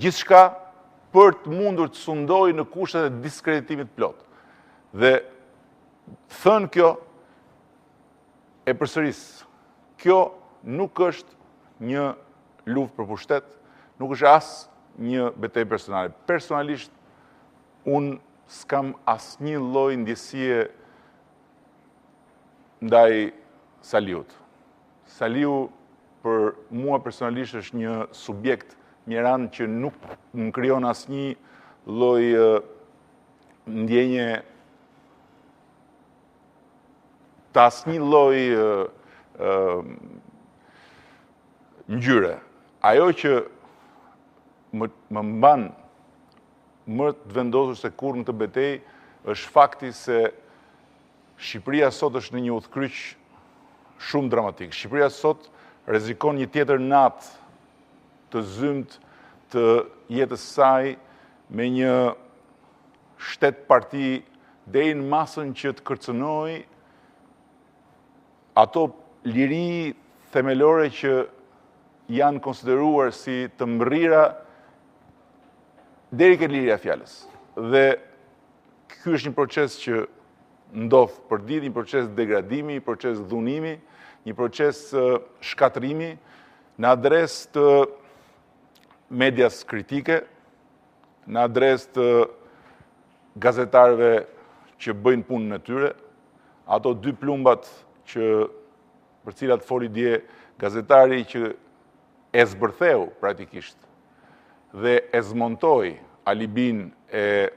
gjithçka për të mundur të sundojë në kushtet e diskreditimit plot. Dhe thënë kjo e përsëris, kjo nuk është një luftë për pushtet, nuk është as një betejë personale. Personalisht, unë s'kam asnjë lloj ndjesie ndaj Saliut. Saliu për mua personalisht është një subjekt mjeran që nuk më krijon asnjë lloj ndjenje të asnjë lloj ngjyre. Ajo që më mban më të vendosur se kur në të betejë është fakti se Shqipëria sot është në një udhkryq shumë dramatik. Shqipëria sot rrezikon një tjetër natë të zymt të jetës saj me një shtet parti deri në masën që të kërcënojë ato liri themelore që janë konsideruar si të mbërrira deri ke liria fjalës. Dhe ky është një proces që ndodh përditje, një proces degradimi, një proces dhunimi, një proces shkatërimi në adresë të medias kritike, në adresë të gazetarëve që bëjnë punën e tyre, ato dy plumbat për cilat foli dje gazetari që e zbërtheu praktikisht dhe e zmontoi alibin e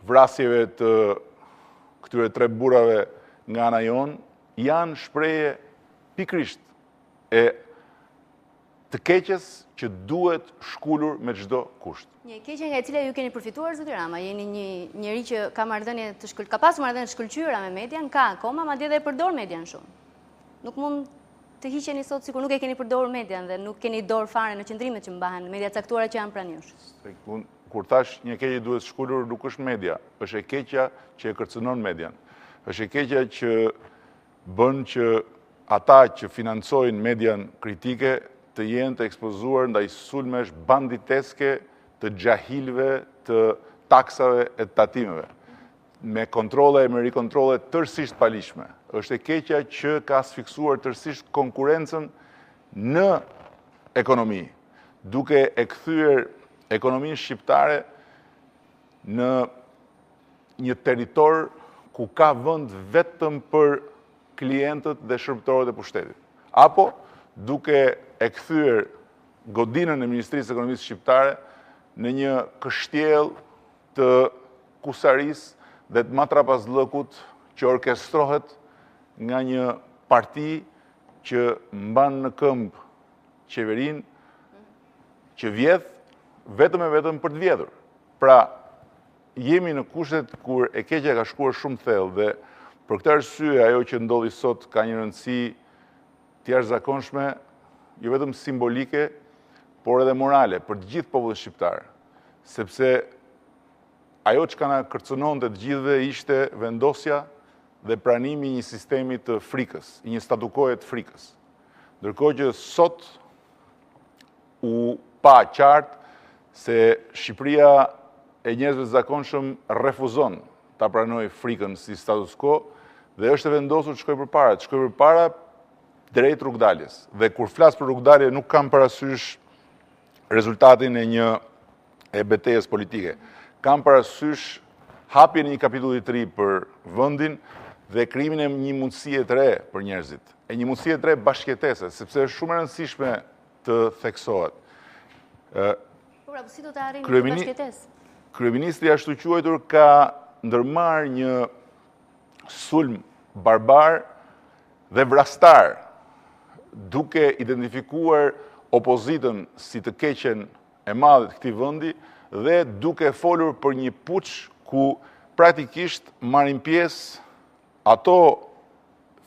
vrasjeve të këtyre 3 burrave nga ana jon, janë shprehje pikrisht e të keqes që duhet shkulur me çdo kusht. Një keqe nga e cila ju keni përfituar, zoti Rama, jeni një njeri që ka ka pasur marrëdhënie të shkëlqyera me median, ka akoma, madje edhe e përdor median shumë. Nuk mund të hiqeni sot sikur nuk e keni përdorur median dhe nuk keni dorë fare në qendrimet që mbahen, media caktuara që janë pranë jush. Kur thash një keqe duhet shkulur, nuk është media, është e keqja që e kërcënon median. Është e keqja që bën që ata që financojnë median kritike të jenë të ekspozuar ndaj sulmesh banditeske të xahilëve, të taksave e të tatimeve, me kontrolle e me rikontrolle tërësisht palishme. Është e keqja që ka asfiksuar tërësisht konkurencën në ekonomi, duke e kthyer ekonominë shqiptare në një territor ku ka vend vetëm për klientët dhe shërbëtorët e pushtetit. Apo duke e kthyer godinën e Ministrisë së Ekonomisë Shqiptare në një kështjellë të kusarisë dhe të matrapazllëkut që orkestrohet nga një parti që mban në këmbë qeverinë, që vjedh vetëm e vetëm për të vjedhur. Pra, jemi në kushtet kur e keqja ka shkuar shumë thellë dhe për këtë arsye ajo që ndodhi sot ka një rëndësi të jashtëzakonshme, jo vetëm simbolike, por edhe morale për të gjithë popullin shqiptar, sepse ajo që na kërcënonte të gjithëve ishte vendosja dhe pranimi i një sistemi të frikës, i një statu quo të frikës. Ndërkohë që sot u pa qartë se Shqipëria e njerëzve të zakonshëm refuzon ta pranojë frikën si status quo dhe është e vendosur të shkojë përpara drejt rrugdaljes. Dhe kur flas për rrugdalje nuk kam parasysh rezultatin e betejës politike. Kam parasysh hapjen e një kapitulli të ri për vendin dhe krijimin e një mundësie të re për njerëzit. E një mundësie të re bashkëjetese, sepse është shumë e rëndësishme të theksohet. Si do të arrijmë këtë bashkëjetesë? Kryeministri ashtu quajtur ka ndërmarrë një sulm barbar dhe vrastar, duke identifikuar opozitën si të keqen e madhe të këtij vendi dhe duke folur për një puç ku praktikisht marrin pjesë ato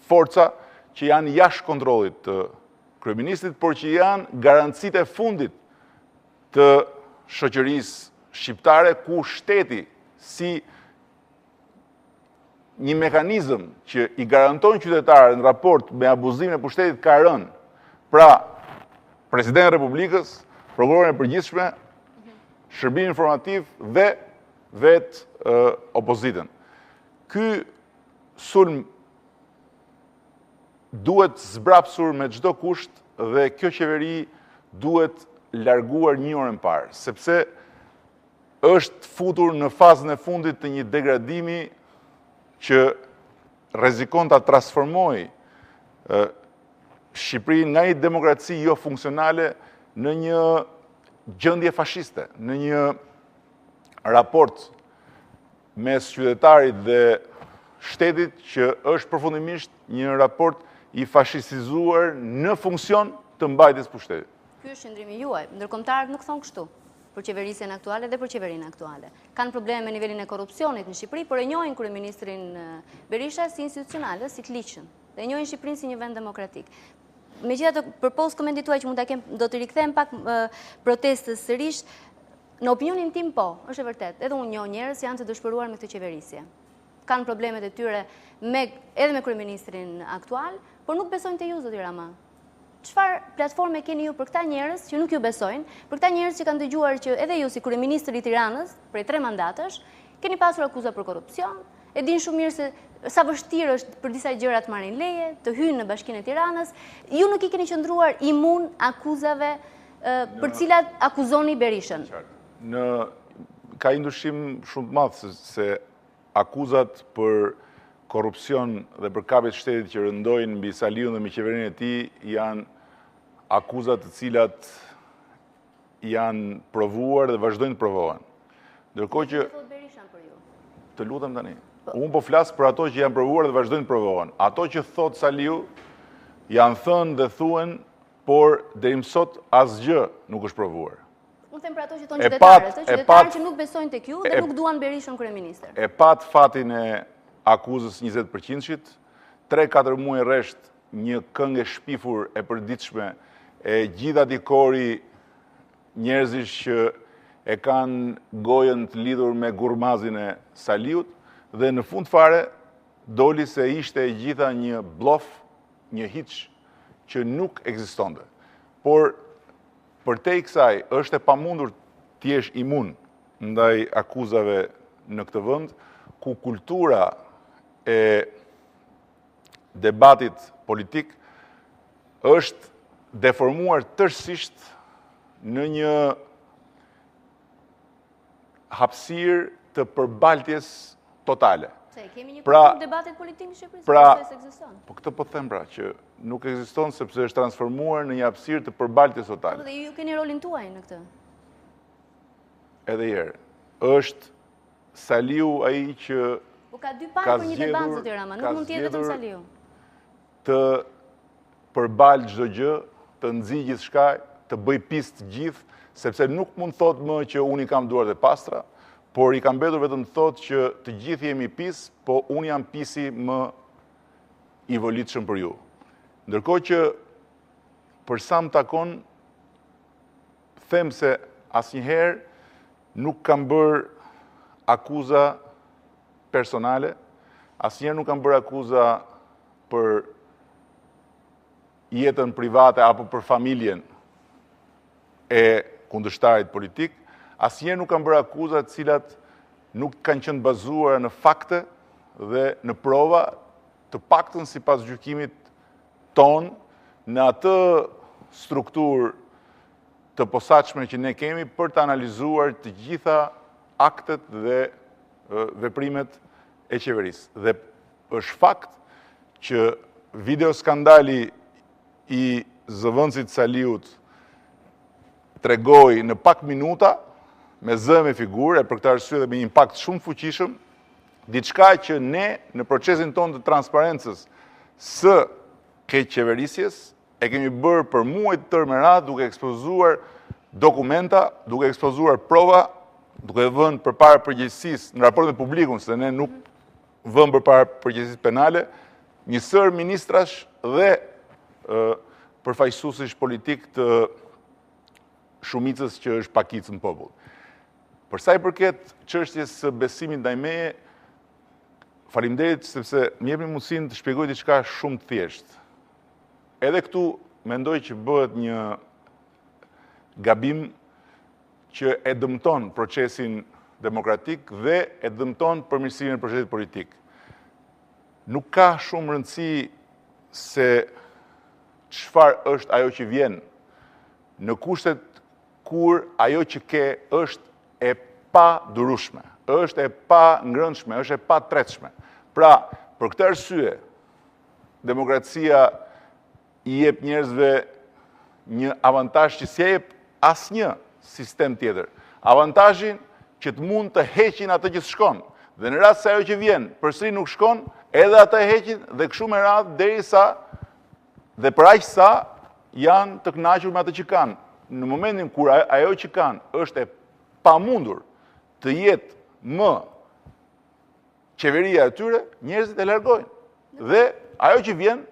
forca që janë jashtë kontrollit të kryeministit, por që janë garancitë e fundit të shoqërisë shqiptare, ku shteti si një mekanizëm që i garanton qytetarët në raport me abuzimin e pushtetit ka rënë. Pra, Presidenti i Republikës, prokurorin e përgjithshme, shërbim informativ dhe vetë opozitën. Ky sulm duhet zbrapsur me çdo kusht dhe kjo qeveri duhet larguar një orë më parë, sepse është futur në fazën e fundit të një degradimi që rrezikon ta transformojë Shqipërinë nga një demokraci jo funksionale në një gjendje fashiste, në një raport mes qytetarit dhe shtetit që është përfundimisht një raport i fashistizuar në funksion të mbajtjes pushtetit. Ky është qëndrimi juaj. Ndërkombëtarët nuk thonë kështu për qeverisjen aktuale dhe për qeverinë aktuale. Kanë probleme me nivelin e korrupsionit në Shqipëri, por e njohin kryeministrin Berisha si institucional, si të ligjshëm. Dhe e njohin Shqipërinë si një vend demokratik. Megjithatë, përpos komentit tuaj që do të rikthem pak protestës sërish, në opinionin tim po, është e vërtet, edhe unë njoh njerëz që janë të dëshpëruar me këtë qeverisje. Kanë problemet e tyre edhe me kryeministrin aktual, por nuk besojnë te ju, zoti Rama. Çfarë platforme keni ju për këta njerëz që nuk ju besojnë, për këta njerëz që kanë dëgjuar që edhe ju si kryeministri i Tiranës, prej 3 mandatësh, keni pasur akuza për korrupsion, e din shumë mirë se sa vështirë është për disa gjëra të marrin leje, të hyjnë në Bashkinë e Tiranës, ju nuk i keni qëndruar imun akuzave për cilat akuzoni Berishën. Ka një ndyshim shumë të madh se akuzat për korrupsion dhe për kapje të shtetit që rëndojnë mbi Saliun dhe mbi qeverinë e tij janë akuzat të cilat janë provuar dhe vazhdojnë të provohen. Ndërkohë që të lutem tani. Unë po flas për ato që janë provuar dhe vazhdojnë të provohen. Ato që thot Saliu janë thënë dhe thuhen, por deri më sot asgjë nuk është provuar. Unë them për ato që thonë qytetarët që nuk besojnë tek ju dhe nuk duan Berishën kryeministër. E pat fatin e akuzës 20%-shit, 3-4 muaj rresht një këngë shpifur e përditshme e gjitha dikori njerëzish që e kanë gojën të lidhur me gurmazin e Saliut dhe në fund fare doli se ishte e gjitha një blof, një hiç që nuk ekzistonte. Por përtej kësaj është e pamundur të jesh imun ndaj akuzave në këtë vend, ku kultura e debatit politik është deformuar tërësisht në një hapësirë të përbaltjes totale. Kemi një kulturë debatit politik në Shqipëri, se ekziston. Po këtë po them pra, që nuk ekziston sepse është transformuar në një hapësirë të përbaltjes totale. Dhe ju keni rolin tuaj në këtë. Edhe herë, është Saliu ai që ka dy palë për një debat, zoti Rama, nuk mund të jetë vetëm Saliu. Të përbal çdo gjë, të nxjë gjithçka, të bëj pis të gjithë, sepse nuk mund thot më që unë i kam duart e pastra, por i kam mbetur vetëm thot që të gjithë jemi pis, po unë jam pisi më i volitshëm për ju. Ndërkohë që për sa më takon, them se asnjëherë nuk kam bërë akuza personale, asnjëherë nuk kam bërë akuza për jetën private apo për familjen e kundërshtarit politik, asnjëherë nuk kam bërë akuza të cilat nuk kanë qenë bazuara në fakte dhe në prova, të paktën sipas gjykimit ton, në atë strukturë të posaçme që ne kemi për të analizuar të gjitha aktet dhe veprimet e qeverisë. Dhe është fakt që videoskandali i zëvendësit Saliut tregoi në pak minuta, me zë me figurë, e për këtë arsye dhe me një impakt shumë fuqishëm, diçka që ne në procesin tonë të transparencës së keqeverisjes e kemi bërë për muaj të tërë me radhë duke ekspozuar dokumenta, duke ekspozuar prova, duke vënë përpara përgjegjësisë në raport me publikun, se ne nuk vëmë përpara përgjegjësisë penale, një sër ministrash dhe përfaqësuesish politik të shumicës që është pakicë në popull. Për sa i përket çështjes së besimit ndaj meje, faleminderit sepse më jepni mundësinë të shpjegoj diçka shumë të thjeshtë. Edhe këtu mendoj që bëhet një gabim që e dëmton procesin demokratik dhe e dëmton përmirësimin e procesit politik. Nuk ka shumë rëndësi se çfarë është ajo që vjen në kushtet kur ajo që ke është e pa durueshme, është e pa ngrënshme, është e pa tretshme. Pra, për këtë arsye, demokracia i jep njerëzve një avantazh që s'ia jep asnjë sistem tjetër. Avantazhin që të mund të heqin atë që shkon. Dhe në rast se ajo që vjen përsëri nuk shkon, edhe atë e heqin dhe kështu me radhë derisa dhe për aq sa janë të kënaqur me atë që kanë. Në momentin kur ajo që kanë është e pamundur të jetë më qeveria e tyre, njerëzit e largojnë. Dhe ajo që vjen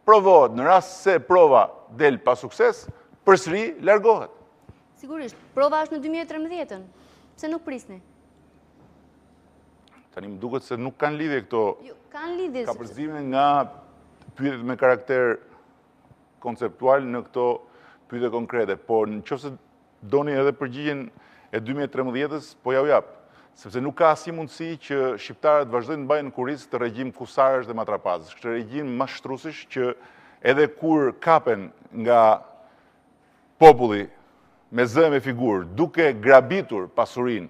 provohet, në rast se prova del pa sukses, përsëri largohet. Sigurisht, prova është në 2013-ën. Pse nuk prisni? Tani më duket se nuk kanë lidhje këto. Jo, kanë lidhje. Kapërcime nga pyetjet me karakter konceptual në këto pyetje konkrete, por nëse doni edhe përgjigjen e 2013-s, po ja u jap. Sepse nuk ka asnjë mundësi që shqiptarët vazhdojnë të mbajnë kurrizë të regjim kusarësh dhe matrapazësh, këtë regjim mashtruesish që edhe kur kapen nga populli me zë me figurë, duke grabitur pasurinë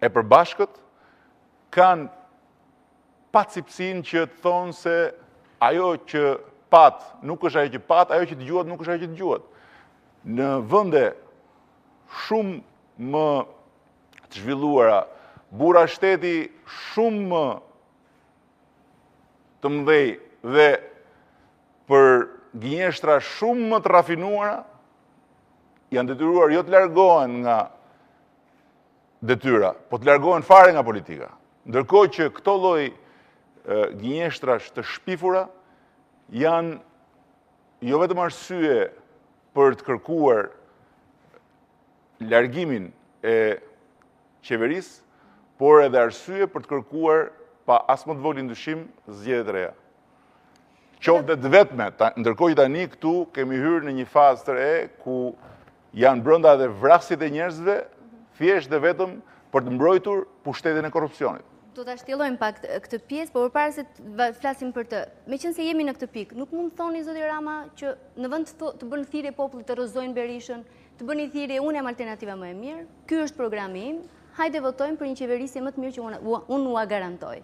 e përbashkët, kanë pacipsinë që të thonë se ajo që pat nuk është ajo që pat, ajo që dëgjuat nuk është ajo që dëgjuat. Në vende shumë më të zhvilluara, bura shteti shumë më të mëdhej dhe për gënjeshtra shumë më të rafinuara, janë detyruar jo të largohen nga detyra, po të largohen fare nga politika. Ndërkohë që këto lloj gënjeshtrash të shpifura janë jo vetëm arsye për të kërkuar largimin e qeverisë, por edhe arsye për të kërkuar pa as më të vogël ndyshim zgjedhje të reja. Qoftë të vetme, ndërkohë që tani këtu kemi hyrë në një fazë të re ku janë brenda edhe vrasjet e njerëzve, thjesht dhe vetëm për të mbrojtur pushtetin e korrupsionit. Do ta shtjellojmë pak këtë pjesë, por përpara se të flasim për të. Meqense jemi në këtë pikë, nuk mund të thoni zoti Rama që në vend të bënë thirrje popullit të rrëzojnë Berishën, të bëni thirrje unë jam alternativa më e mirë, ky është programi im, hajde votojmë për një qeverisje më të mirë që unë ua garantoj.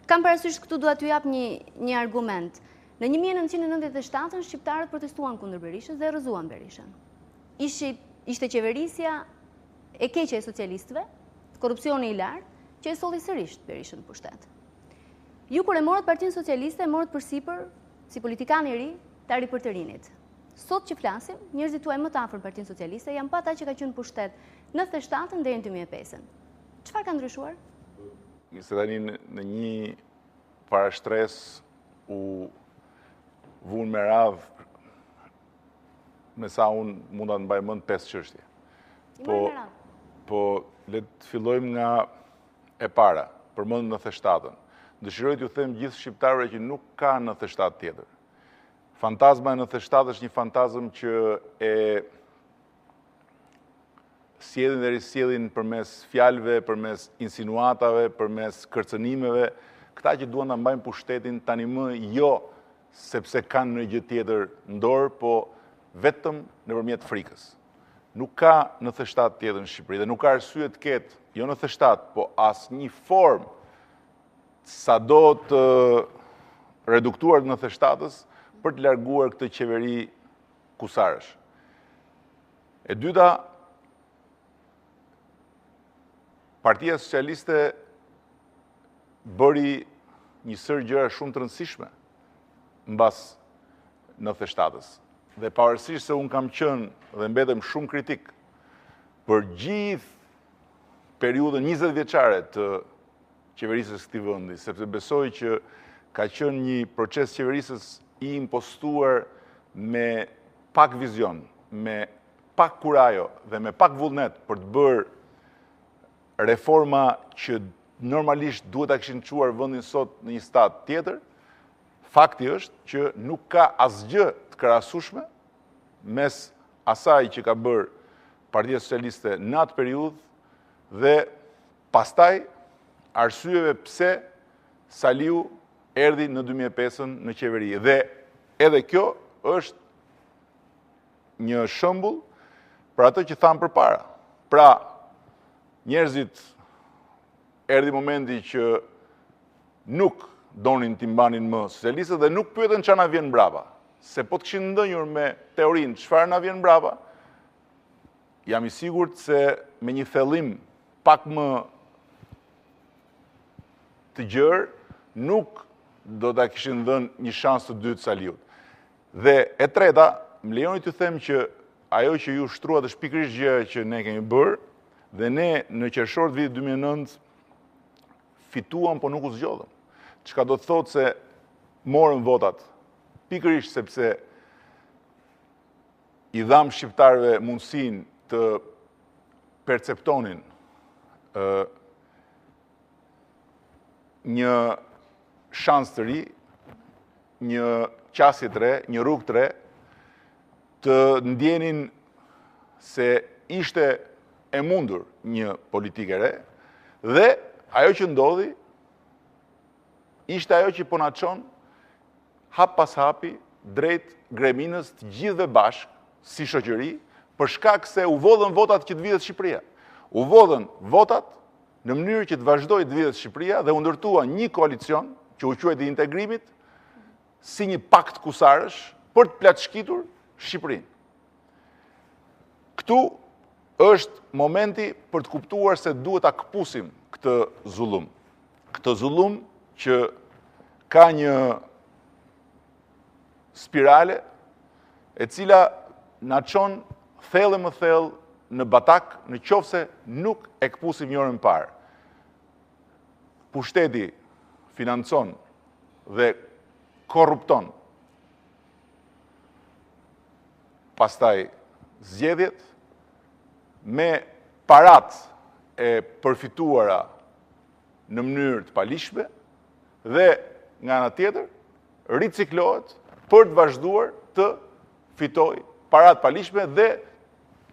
Kam parasysh këtu dua t'ju jap një argument. Në 1997 shqiptarët protestuan kundër Berishës dhe rrëzuan Berishën. Ishte qeverisja e keqe e socialistëve, korrupsioni i lartë, që e solli sërish Berishën në pushtet. Ju kur e morët Partinë Socialiste, e morët përsipër si politikan i ri të ripërtërinit. Sot që flasim, njerëzit tuaj më të afër Partinë Socialiste janë pa ata që ka qenë në pushtet 97-ën deri në 2005-ën. Çfarë ka ndryshuar? Se tani në një parashtres u vunë me radhë me sa unë mund ta mbaj mend 5 çështje. Po le të fillojmë nga e para, përmend 97-ën. Dëshiroj t'ju them gjithë shqiptarëve që nuk ka 97 tjetër. Fantazma e 97 është një fantazm që e sjellin dhe risjellin përmes fjalëve, përmes insinuatave, përmes kërcënimeve, këta që duan ta mbajnë pushtetin tani më jo sepse kanë një gjë tjetër në dorë, po vetëm nëpërmjet frikës. Nuk ka 97 tjetër në Shqipëri dhe nuk ka arsye të ketë, jo 97, po asnjë formë sado të reduktuar të 97-s për të larguar këtë qeveri kusarësh. E dyta, Partia Socialiste bëri një sër gjëra shumë të rëndësishme mbas 97-s. Dhe pavarësisht se unë kam qenë dhe mbetem shumë kritik për gjithë periudhën 20 vjeçare të qeverisës këtij vendi, sepse besoj që ka qenë një proces qeverisës i impostuar me pak vizion, me pak kurajo dhe me pak vullnet për të bërë reforma që normalisht duhet ta kishin çuar vendin sot në një stad tjetër. Fakti është që nuk ka asgjë të krahasueshme mes asaj që ka bërë Partia Socialiste në atë periudhë dhe pastaj arsyeve pse Saliu erdhi në 2005 në qeveri. Dhe edhe kjo është një shembull për atë që thamë përpara. Pra, njerëzit erdhi momenti që nuk donin t'i mbanin më socialistët dhe nuk pyeten çfarë na vjen mbrapa. Se po të kishin ndënjur me teorinë çfarë na vjen mbrapa, jam i sigurt se me një thellim pak më të gjerë, nuk do ta kishin dhënë një shans të dytë Saliut. Dhe e treta, më lejoni t'ju them që ajo që ju shtruat është pikërisht gjëja që ne kemi bërë, dhe ne në qershor të vitit 2009 fituam, po nuk u zgjodhëm. Çka do të thotë se morëm votat, pikërisht sepse i dham shqiptarëve mundësinë të perceptonin një shans të ri, një qasje të re, një rrugë të re, të ndjenin se ishte e mundur një politikë e re, dhe ajo që ndodhi ishte ajo që po na çon hap pas hapi drejt greminës të gjithëve bashkë si shoqëri, për shkak se u vodhën votat që të vidhet Shqipëria. U vodhën votat në mënyrë që të vazhdojë të vidhet Shqipëria dhe u ndërtua një koalicion që u quajti Integrimit si një pakt kusarësh për të plaçkitur Shqipërinë. Këtu është momenti për të kuptuar se duhet ta këpusim këtë zullum. Këtë zullum që ka një spirale e cila na çon thellë më thellë në batak, në qoftë se nuk e këpusim një orën parë. Pushteti financon dhe korrupton pastaj zgjedhjet me parat e përfituara në mënyrë të palishme dhe nga ana tjetër riciklohet për të vazhduar të fitoj parat palishme dhe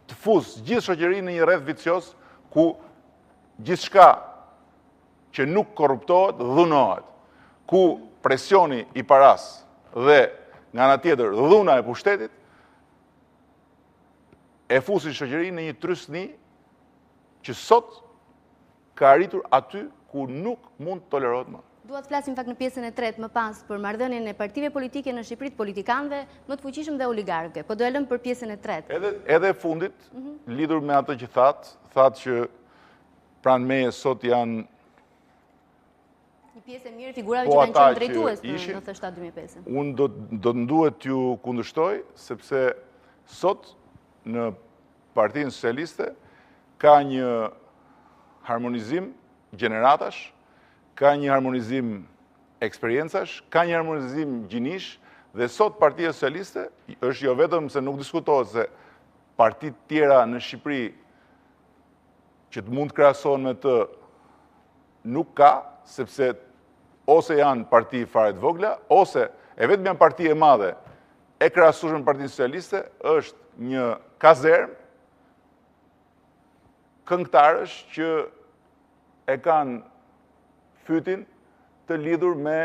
të fuzë gjithë shoqërinë në një rreth vicioz ku gjithçka që nuk korruptohet dhunohet, ku presioni i paras dhe nga ana tjetër dhuna e pushtetit e fusin shoqërinë në një trysni që sot ka arritur aty ku nuk mund të tolerohet më. Dua të flasim fakt në pjesën e tretë më pas për marrëdhënien e partive politike në Shqipëri, politikanëve më të fuqishëm dhe oligarkëve. Po do e lëm për pjesën e tretë. Edhe fundit, lidhur me atë që thatë që pranë meje sot janë një pjesë e mirë figurave që kanë qenë drejtues në 97-2005. Unë do të nduhet t'ju kundërshtoj, sepse sot në Partinë Socialiste ka një harmonizim gjeneratash, ka një harmonizim eksperiencash, ka një harmonizim gjinish, dhe sot Partia Socialiste është jo vetëm se nuk diskutohet se partit tjera në Shqipëri që të mund të krahasohen me të nuk ka, sepse ose janë parti fare të vogla, ose e vetëm janë parti e madhe e krahasueshme me Partinë Socialiste, është një kazerm këngëtarësh që e kanë fytin të lidhur me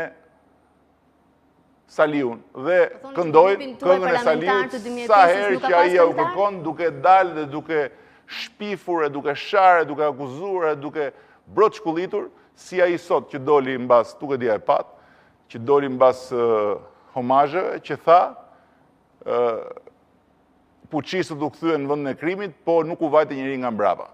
Saliun dhe këndojnë këngën e Saliut sa herë që ai u kërkon, duke dalë dhe duke shpifur, duke sharë, duke akuzuar, duke broçkullitur, si ai sot që doli mbas, duke dia e pat, që doli mbas homazheve, që tha fuqishtë u kthyen në vendin e krimit, po nuk u vajte njëri nga mbrapa.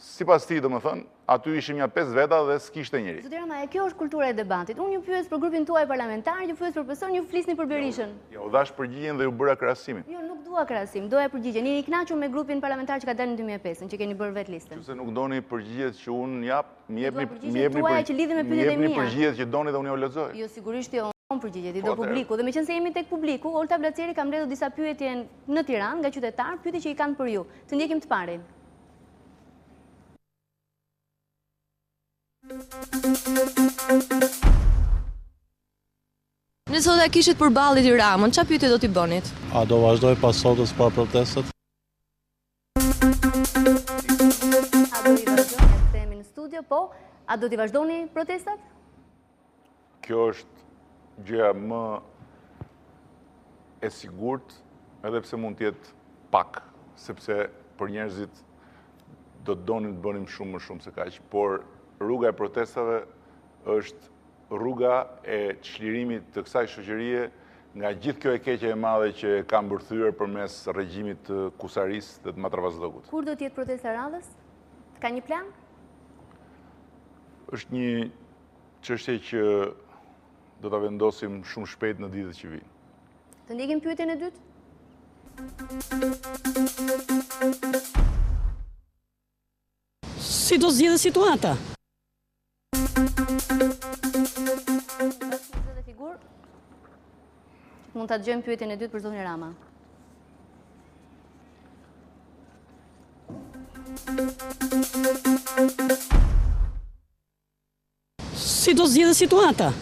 sipas tij domethënë, aty ishim ja 5 veta dhe s'kishte njëri. Zoti Rama, kjo është kultura e debatit. Unë ju pyes për grupin tuaj parlamentar, ju pyes për person, ju flisni për Berishën. Ja, u dhash përgjigjen dhe ju bëra krahasimin. Jo, nuk dua krahasim, doja përgjigjen. Jeni i kënaqur me grupin parlamentar që ka dalë në 2005, që keni bërë vetë listën. Nëse nuk doni përgjigjet që unë jap, më jepni përgjigjet që doni dhe unë u lexoj. Jo, sigurisht jo. Përgjigjet i do publiku dhe meqense jemi tek publiku, Olta Blaceri ka mbledhur disa pyetje në Tiranë nga qytetarë, pyetje që i kanë për ju. Të ndjekim të parin. Nëse do ta kishit përballë ti Ramën, çfarë pyetje do t'i bënit? A do vazhdoj pas sotës pa protestat? A do i vazhdoni të themi në studio, po? A do t'i vazhdoni protestat? Kjo është gjëja më e sigurt, edhe pse mund të jetë pak, sepse për njerëzit do të donin të bënim shumë më shumë se kaq, por rruga e protestave është rruga e çlirimit të kësaj shoqërie nga gjithë kjo e keqe e madhe që ka mbërthyer përmes regjimit të Kusaris dhe të Matravazllokut. Kur do të jetë protesta radhës? Ka një plan? Është një çështje që do ta vendosim shumë shpejt në ditët që vijnë. Të ndjekim pyetjen e dytë? Si do zgjidhet situata? Mund ta dëgjojmë pyetjen e dytë për zotin Rama. Si do zgjidhet situata?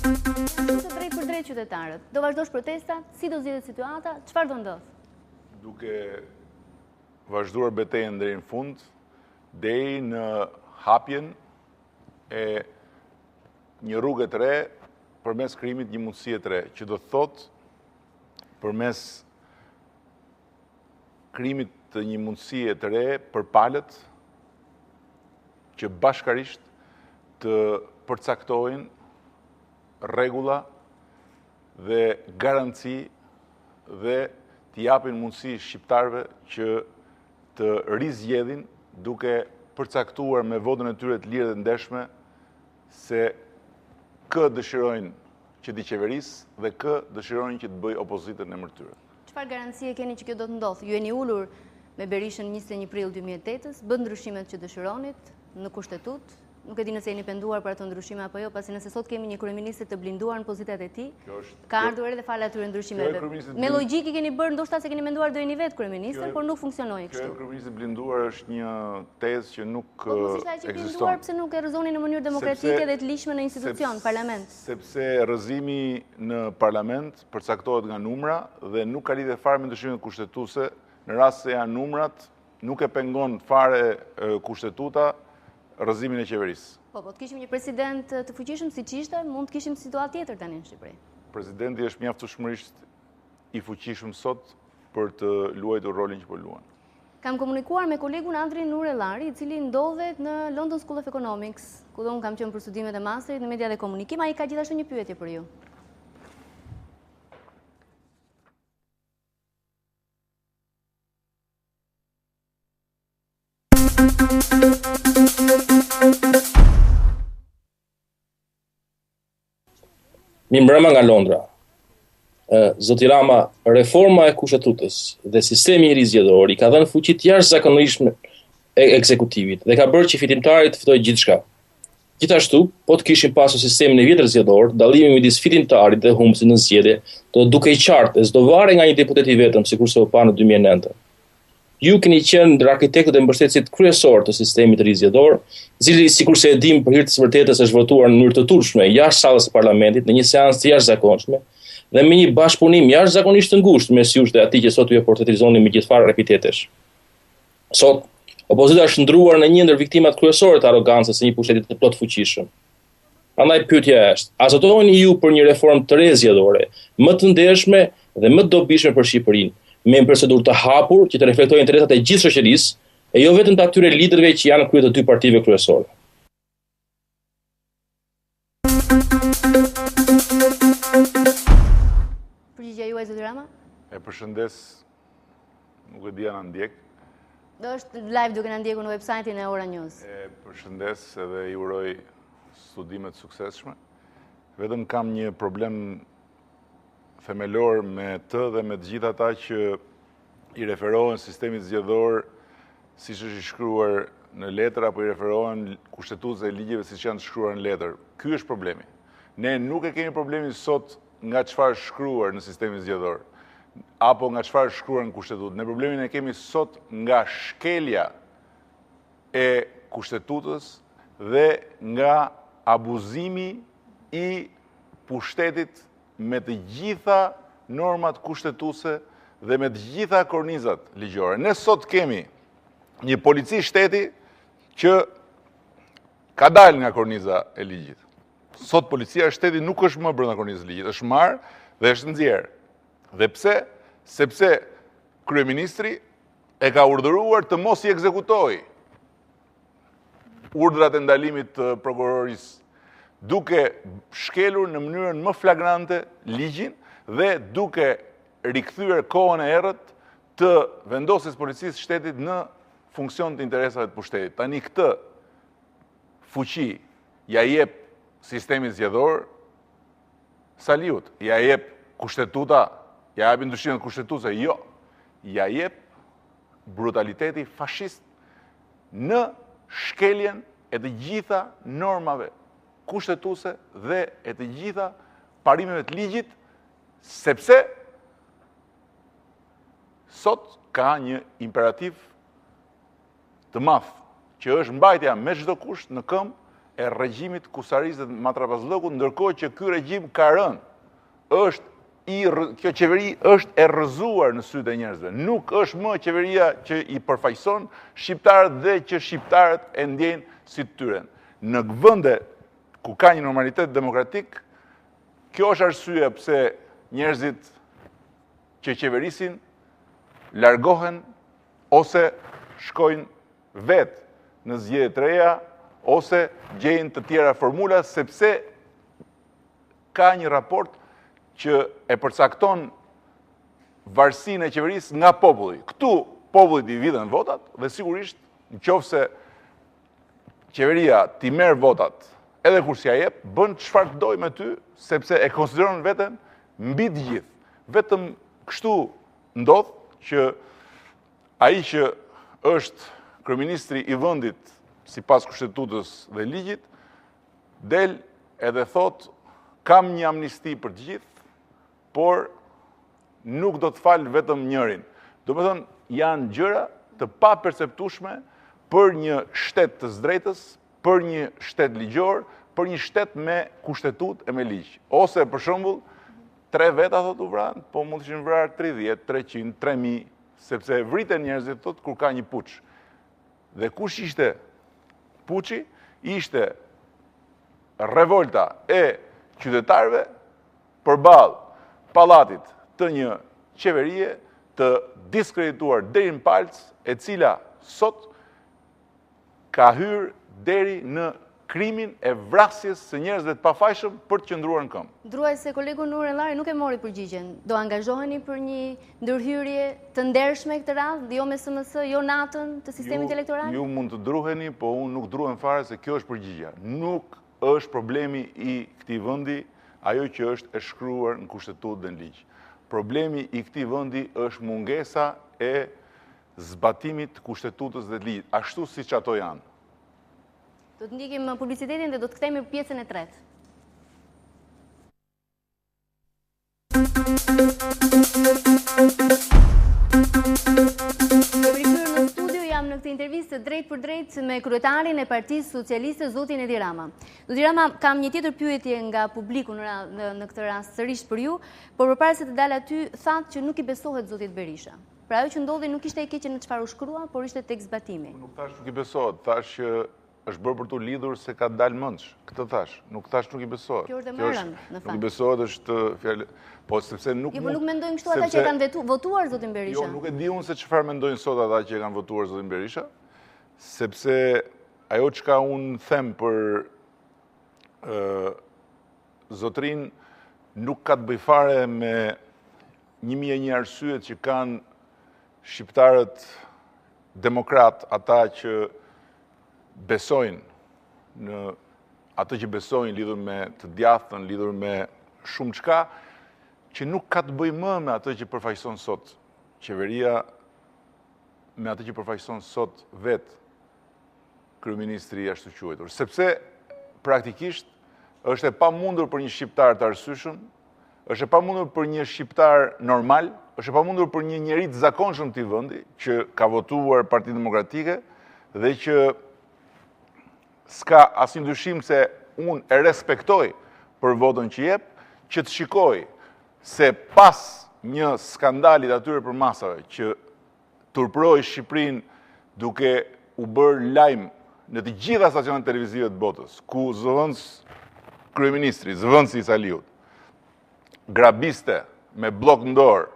Drejt për drejt qytetarët. Do vazhdosh protestat? Si do zgjidhet situata? Çfarë do ndodh? Duke vazhduar betejën deri në fund, deri në hapjen e një rruge të re përmes krijimit një mundësie të re, që do të thotë përmes krijimit të një mundësie të re për palët që bashkarisht të përcaktojnë rregulla dhe garanci dhe të japin mundësi shqiptarëve që të rizgjedhin duke përcaktuar me votën e tyre të lirë dhe ndeshme se kë dëshirojnë që t'i qeverisë dhe kë dëshirojnë që të bëjë opozitën në emër të tyre. Çfarë garancie keni që kjo do të ndodhë? Ju jeni ulur me Berishën 21 prill 2008-s, bën ndryshimet që dëshironit në kushtetutë. Nuk e di nëse jeni penduar për ato ndryshime apo jo, pasi nëse sot kemi një kryeministër të blinduar në pozitat e tij, ka ardhur edhe fal atyre ndryshimeve. Me logjik i keni bërë, ndoshta se keni menduar do jeni vetë kryeministër, por nuk funksionoi kështu. Kjo kryeministër blinduar është një tezë që nuk ekziston. Blinduar pse nuk e rrëzoni në mënyrë demokratike dhe të lishme në institucion, parlament. Sepse rrëzimi në parlament përcaktohet nga numra dhe nuk ka lidhje fare me ndryshimet kushtetuese. Në rast se janë numrat, nuk e pengon fare kushtetuta rrëzimin e qeverisë. Po të kishim një president të fuqishëm siç ishte, mund të kishim situatë tjetër tani në Shqipëri. Presidenti është mjaftueshmërisht i fuqishëm sot për të luajtur rolin që po luan. Kam komunikuar me kolegun Andrin Nurellari, i cili ndodhet në London School of Economics, ku unë kam qenë për studimet e masterit në media dhe komunikim, ai ka gjithashtu një pyetje për ju. Mirëmbrëma nga Londra. Zoti Rama, reforma e kushtetutës dhe sistemi i rizgjedhor i ka dhënë fuqi të jashtëzakonishme ekzekutivit dhe ka bërë që fitimtarit të fitojë gjithçka. Gjithashtu, po të kishim pasur sistemin e vjetër zgjedhor, dallimi midis fitimtarit dhe humbësit në zgjedhje do të dukej qartë dhe s'do varej nga një deputet i vetëm, sikurse u pa në 2009. Ju keni qenë ndër arkitektët e mbështetësit kryesor të sistemit të rizgjedhor, i cili sikurse e dim për hir të së vërtetës është votuar në mënyrë të turpshme jashtë sallës së parlamentit në një seancë të jashtëzakonshme dhe me një bashkëpunim jashtëzakonisht të ngushtë mes jush dhe atij që sot ju e portretizoni me gjithfarë epitetesh. Sot, opozita është ndruar në një ndër viktimat kryesore të arrogancës së një pushteti të plot fuqishëm. Prandaj pyetja është, a zotoheni ju për një reformë të re zgjedhore, më të ndeshme dhe më të dobishme për Shqipërinë, me një procedurë të hapur që të reflektojë interesat e gjithë shoqërisë e jo vetëm të atyre liderëve që janë krye të dy partive kryesore. Përgjigjja juaj, zoti Rama? E përshëndes, nuk e di ana ndjek. Do është live duke na ndjekur në website-in e Ora News. Përshëndes edhe i uroj studimet suksesshme. Vetëm kam një problem themelor me të dhe me të gjitha ata që i referohen sistemit zgjedhor siç është i shkruar në letër apo i referohen kushtetutës e ligjeve siç janë të shkruar në letër. Ky është problemi. Ne nuk e kemi problemin sot nga çfarë shkruar në sistemin zgjedhor apo nga çfarë shkruar në kushtetutë. Ne problemin e kemi sot nga shkelja e kushtetutës dhe nga abuzimi i pushtetit me të gjitha normat kushtetuese dhe me të gjitha kornizat ligjore. Ne sot kemi një polici shteti që ka dalë nga korniza e ligjit. Sot policia e shtetit nuk është më brenda kornizës ligjit, është marrë dhe është nxjerrë. Dhe pse? Sepse kryeministri e ka urdhëruar të mos i ekzekutoj urdhrat e ndalimit të prokurorisë, duke shkelur në mënyrën më flagrante ligjin dhe duke rikthyer kohën e errët të vendosjes policisë shtetit në funksion të interesave të pushtetit. Tani këtë fuqi ja jep sistemi zgjedhor Saliut, ja jep kushtetuta, ja japin ndryshimet kushtetuese, jo, ja jep brutaliteti fashist në shkeljen e të gjitha normave kushtetuese dhe e të gjitha parimeve të ligjit, sepse sot ka një imperativ të madh, që është mbajtja me çdo kusht në këmbë e regjimit kusarizë dhe matrapazllëkut, ndërkohë që ky regjim ka rënë, kjo qeveri është e rrëzuar në sytë e njerëzve. Nuk është më qeveria që i përfaqëson shqiptarët dhe që shqiptarët e ndjejnë si të tyre. Në vende ku ka një normalitet demokratik, kjo është arsye pse njerëzit që qeverisin largohen ose shkojnë vetë në zgjedhje të reja ose gjejnë të tjera formula, sepse ka një raport që e përcakton varësinë e qeverisë nga populli. Këtu popullit i vidhen votat dhe sigurisht nëse qeveria t'i merr votat edhe kur s'ja jep, bën çfarë doj me ty, sepse e konsideron veten mbi të gjithë. Vetëm kështu ndodh që ai që është kryeministri i vendit sipas kushtetutës dhe ligjit, del edhe thot kam një amnisti për të gjithë, por nuk do të falë vetëm njërin. Do me thënë, janë gjëra të pa perceptueshme për një shtet të zdrejtës, për një shtet ligjor, për një shtet me kushtetutë e me ligj. Ose, për shembull, 3 veta thot u vranë, po mund të ishin vrarë 30, 300, 3000, sepse vriten njerëzit thot kur ka një puç. Dhe kush ishte puçi? Ishte revolta e qytetarëve përballë pallatit të një qeverie të diskredituar deri në palc, e cila sot ka hyrë deri në krimin e vrasjes së njerëzve të pafajshëm për të qëndruar në këmbë. Druaj se kolegu Nur Ellari nuk e mori përgjigjen. Do angazhoheni për një ndërhyrje të ndershme këtë radhë, jo me SMS, jo natën të sistemit elektoral? Ju mund të druheni, po unë nuk druhem fare se kjo është përgjigja. Nuk është problemi i këtij vendi ajo që është e shkruar në kushtetutë dhe në ligj. Problemi i këtij vendi është mungesa e zbatimit të kushtetutës dhe të ligjit, ashtu siç ato janë. Do të ndiqim publicitetin dhe do të kthehemi pjesën e tretë. Në studio jam në këtë intervistë drejt për drejt me kryetarin e Partisë Socialiste, zotin Edi Rama. Zoti Rama, kam një tjetër pyetje nga publiku në këtë rast sërish për ju, por përpara se të dalë aty, thatë që nuk i besohet zotit Berisha. Pra ajo që ndodhi nuk ishte e keqe në çfarë u shkrua, por ishte tek zbatimi. Nuk thash nuk i besohet, thash që është bërë për tu lidhur se ka dalë mendsh. Këtë thash, nuk thash nuk i besohet. Kjo është e marrën, në fakt. Nuk i besohet është fjalë, po sepse nuk. Jo, po nuk mendojnë kështu ata që e kanë votuar zotin Berisha. Jo, nuk e di unë se çfarë mendojnë sot ata që e kanë votuar zotin Berisha, sepse ajo çka unë them për zotrin nuk ka të bëjë fare me 1001 arsyet që kanë shqiptarët demokrat, ata që besojnë në atë që besojnë lidhur me të djathtën, lidhur me shumë çka, që nuk ka të bëjë më me atë që përfaqëson sot qeveria, me atë që përfaqëson sot vetë kryeministri i jashtëquajtur. Sepse praktikisht është e pamundur për një shqiptar të arsyeshëm, është e pamundur për një shqiptar normal, është e pamundur për një njerëz të zakonshëm të vendi që ka votuar Partinë Demokratike dhe që s'ka asnjë dyshim se unë e respektoj për votën që jep, që të shikoj se pas një skandalit atyre për masave që turpëroi Shqipërinë duke u bërë lajm në të gjitha stacionet televizive të botës, ku zëvendës kryeministri, zëvendësi i Saliut, grabiste me blok në dorë,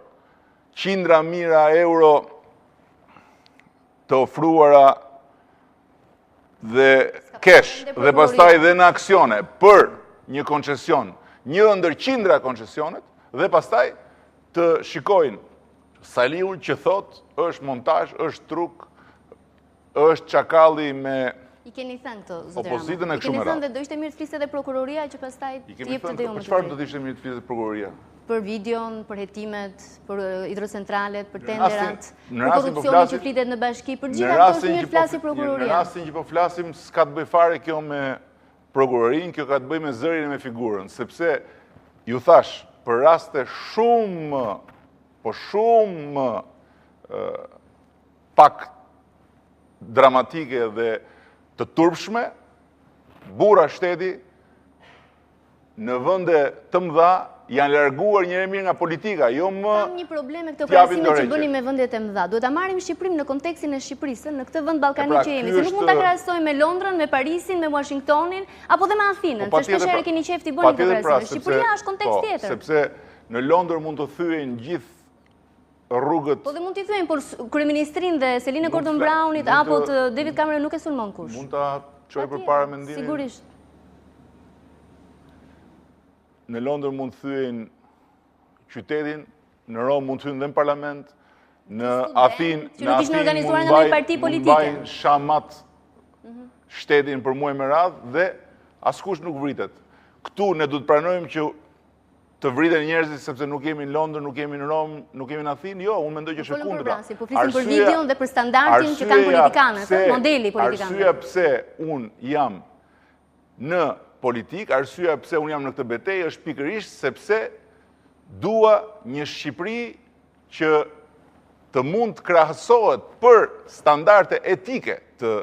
qindra mijëra euro të ofruara dhe kesh dhe pastaj dhe në aksione për një koncesion, një ndër qindra koncesionet, dhe pastaj të shikojnë Saliu që thot është montazh, është truk, është çakalli me I keni thënë këto, zotë opozitën e Rama. kështu me I keni thënë radhë. dhe do ishte mirë të fliste dhe prokuroria që pastaj të jep të dhëmë. Për çfarë do të ishte mirë të fliste prokuroria? Për videon, për hetimet, për hidrocentralet, për tenderat, në për rastin po korrupsionin që flasim- flitet në bashki, për Në gjitha këto është rastin mirë që të flasi prokuroria. Në rastin që po flasim, s'ka të bëj fare kjo me prokurorinë, kjo ka të bëj me zërin e me figurën, sepse ju thash, për raste shumë pak dramatike dhe të turpshme, burra shteti në vende të mëdha janë larguar njëherë mirë nga politika, jo më Kam një problem me këto t'japin krahasime që dorëheqje. bëni me vendet e mëdha. Duhet ta marrim Shqipërinë në kontekstin e Shqipërisë, në këtë vend ballkanik pra, që jemi, ky se nuk mund ta është- krahasojmë me Londrën, me Parisin, me Washingtonin, apo dhe me Athinën, se shpesh herë keni qefti bëni këto krahasime. Shqipëria është kontekst tjetër. Sepse në Londër mund të thyen gjithë rrugët. Po dhe mund t'i thyen, por kryeministrin dhe Seline Gordon Mund të- Brownit mund të- apo të David Cameron nuk e sulmon kush. Mund ta çoj përpara mendimin. Sigurisht. Në Londër mund të thyen qytetin, në Rom mund të thyen dhe në parlament, në Athinë, që nuk ishin organizuar nga një parti politike. Mund mbajnë shamat shtetin për muaj me radhë dhe askush nuk vritet. Këtu ne du të pranojmë që të vriten njerëzit sepse nuk jemi në Londër, nuk jemi në Rom, nuk jemi në Athinë. Jo, unë mendoj që është e Folëm për kundërta. Vrasje, po flisim për videon dhe për standardin që kanë politikanët, modeli politikanëve. Arsyeja pse unë jam në politik, arsyeja pse unë jam në këtë betejë është pikërisht sepse dua një Shqipëri që të mund të krahasohet për standarde etike të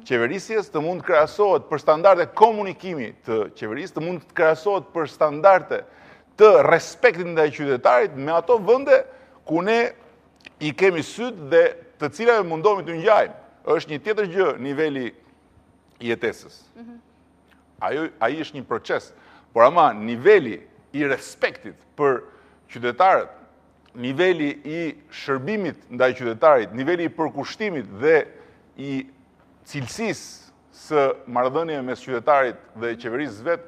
qeverisjes, të mund të krahasohet për standarde komunikimi të qeverisë, të mund të krahasohet për standarde të respektit ndaj qytetarit me ato vende ku ne i kemi syt dhe të cilave mundohemi të ngjajmë. Është një tjetër gjë niveli i jetesës. Ai është një proces, por ama niveli i respektit për qytetarët, niveli i shërbimit ndaj qytetarit, niveli i përkushtimit dhe i cilësisë së marrëdhënieve mes qytetarit dhe qeverisë vet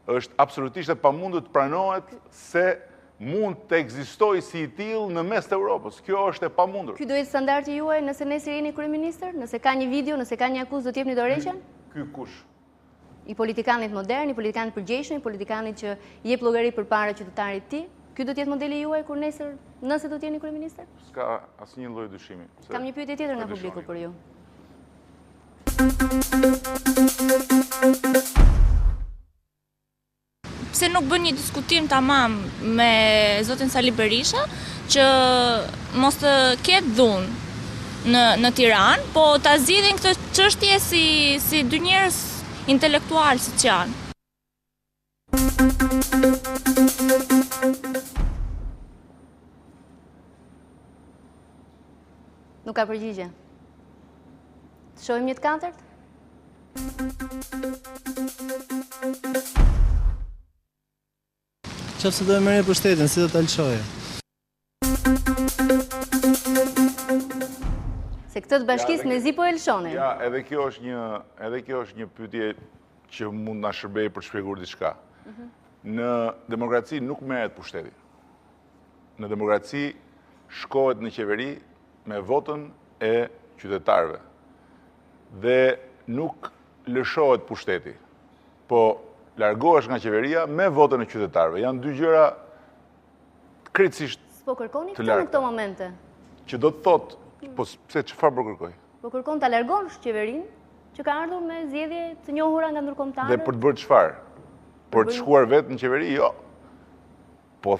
është absolutisht e pamundur të pranohet se mund të ekzistojë si i tillë në mes të Europës. Kjo është e pamundur. Ky do jetë standardi juaj nëse nesër jeni kryeministër, nëse ka një video, nëse ka një akuzë do të jepni dorëheqjen? Ky kush? I politikanit modern, i politikanit përgjegjshëm, i politikanit që jep llogari përpara qytetarit të tij. Ky do të jetë modeli juaj kur nesër, nëse do të jeni kryeministër? S'ka asnjë lloj dyshimi. Kam një pyetje tjetër nga publiku për ju. Pse nuk bën një diskutim tamam me zotin Sali Berisha që mos të ketë dhunë në Tiranë, po ta zgjidhin këtë çështje si dy njerëz intelektual siç janë. Nuk ka përgjigje. Të shohim një të katërt? Qofse do e merrni për shtetin, si do ta lëshoje? Se këtë të bashkisë mezi po e lëshonin. Ja, edhe kjo është një pyetje që mund na shërbej për shpjeguar diçka. Në demokraci nuk merret pushteti. Në demokraci shkohet në qeveri me votën e qytetarëve dhe nuk lëshohet pushteti, po largohesh nga qeveria me votën e qytetarëve. Janë dy gjëra krejtësisht Po kërkoni të këtë në larta. këto momente? Që do të thotë, po pse çfarë po kërkoj? Po kërkon ta largosh qeverinë që ka ardhur me zgjedhje të njohura nga ndërkombëtarët? Dhe për të bërë çfarë? Për të shkuar vetë në qeveri? Jo. Po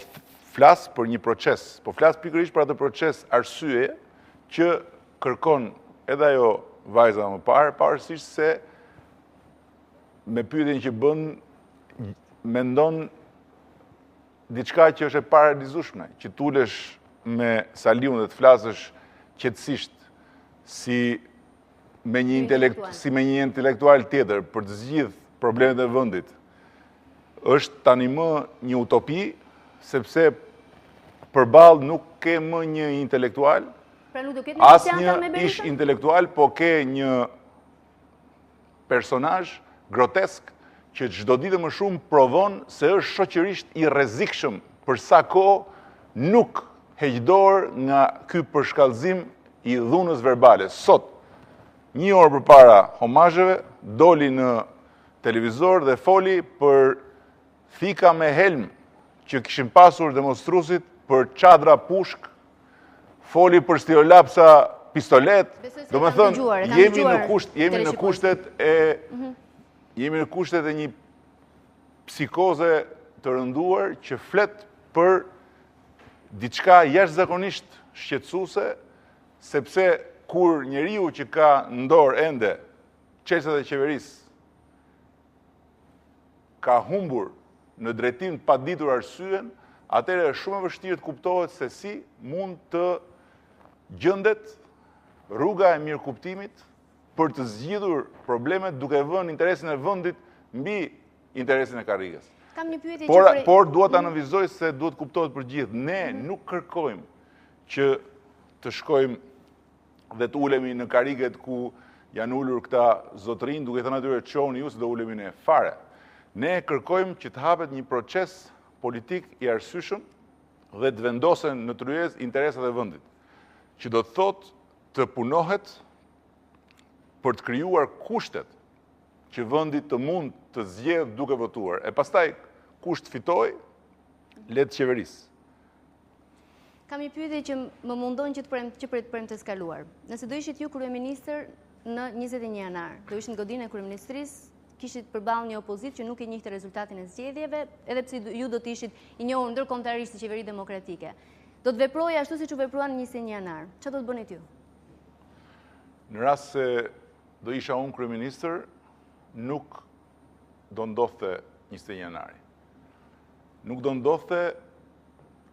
flas për një proces, po flas pikërisht për atë proces arsye që kërkon edhe ajo vajza më parë, pavarësisht se me pyetjen që bën mendon diçka që është e paralizueshme, që tulesh me Saliun dhe të flasësh qetësisht si me një intelektual tjetër për të zgjidhur problemet e vendit. Është tani më një utopi, sepse përballë nuk ke më një intelektual, Pra nuk do ketë as negociata me një ish Berishën? intelektual, po ke një personazh grotesk që çdo ditë më shumë provon se është shoqërisht i rrezikshëm për sa kohë nuk heq dorë nga ky përshkallëzim i dhunës verbale. Sot, një orë përpara homazheve, doli në televizor dhe foli për thika me helm që kishin pasur demonstruesit për çadra pushk, foli për stilolapsa pistolet, do me thënë, jemi në kushtet e një psikoze të rënduar që flet për diçka jashtëzakonisht shqetësuese, sepse kur njeriu që ka ndor ende çelësat e qeverisë ka humbur në drejtim të paditur arsyen, atëherë është shumë e vështirë të kuptohet se si mund të gjendet rruga e mirëkuptimit për të zgjidhur problemet duke vënë interesin e vendit mbi interesin e karrigës. Kam një pyetje Por dua ta analizoj se duhet kuptohet për gjithë. Ne nuk kërkojmë që të shkojmë dhe të ulemi në karriget ku janë ulur këta zotërin, duke thënë atyre çoni ju se do ulemi ne fare. Ne kërkojmë që të hapet një proces politik i arsyeshëm dhe të vendosen në tryezë interesat e vendit, që do të thotë të punohet për të krijuar kushtet që vendi të mund të zgjedhë duke votuar. E pastaj kush të fitojë, le të qeverisë. Kam një pyetje që më mundon që për të premtes kaluar. Nëse do ishit ju kryeministër në 21 janar, do ishit në godinë e kryeministrisë, kishit përballë një opozitë që nuk e njihte rezultatin e zgjedhjeve, edhe pse ju do të ishit i njohur ndërkombëtarisht si qeveri demokratike. Do të veproja ashtu siç u veprua në 21 janar. Çfarë do të bënit ju? Në rast se do isha unë kryeministër, nuk do ndodhte 21 janari. Nuk do ndodhte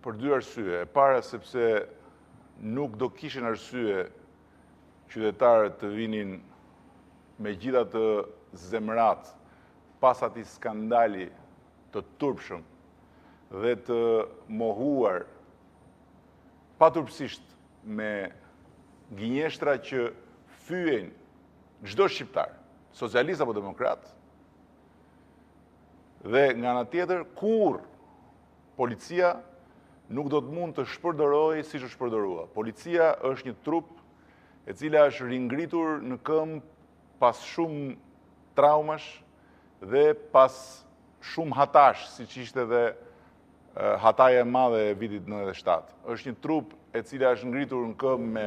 për dy arsye. E para sepse nuk do kishin arsye qytetarët të vinin me gjitha të zemrat pas atij skandali të turpshëm dhe të mohuar paturpsisht me gënjeshtra që fyen çdo shqiptar, socialist apo demokrat, dhe nga ana tjetër kur policia nuk do të mund të shpërdorojë siç është shpërdorua. Policia është një trup e cila është ringritur në këmbë pas shumë traumash dhe pas shumë hatash, siç ishte edhe hataja e madhe e vitit 97. Është një trup e cila është ngritur në këmbë me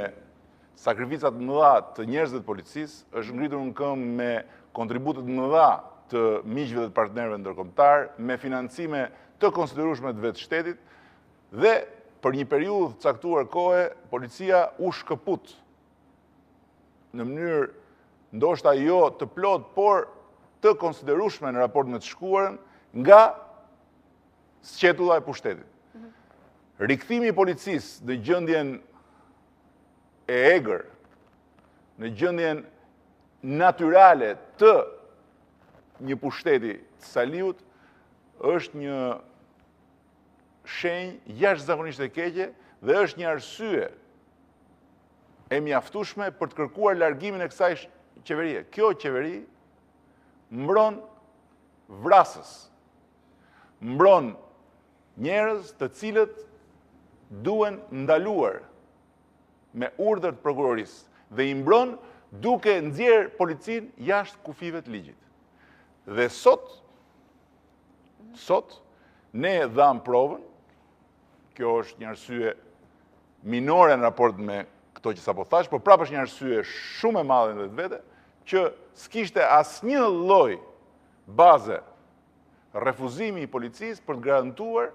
sakrificat mëdha të njerëzve të policisë, është ngritur në këmbë me kontributet mëdha të miqve dhe të partnerëve ndërkombëtar, me financime të konsiderueshme të vetë shtetit, dhe për një periudhë caktuar kohe, policia u shkëput në mënyrë ndoshta jo të plot, por të konsiderueshme në raport me të shkuarën nga sqetulla e pushtetit. Rikthimi i policisë në gjendjen e egër, në gjendjen natyrale të një pushteti të Saliut, është një shenjë jashtëzakonisht e keqe dhe është një arsye e mjaftueshme për të kërkuar largimin e kësaj qeverie. Kjo qeveri mbron vrasës, mbron njerëz të cilët duhen ndaluar me urdhër të prokurorisë. dhe i mbron duke nxjerrë policin jashtë kufive të ligjit. Dhe sot, ne dham provën, kjo është një arsye minore në raport me këto që sapo thash, por prapë është një arsye shumë e madhe në vetvete, që s'kishte asnjë lloj baze refuzimi i policisë për të garantuar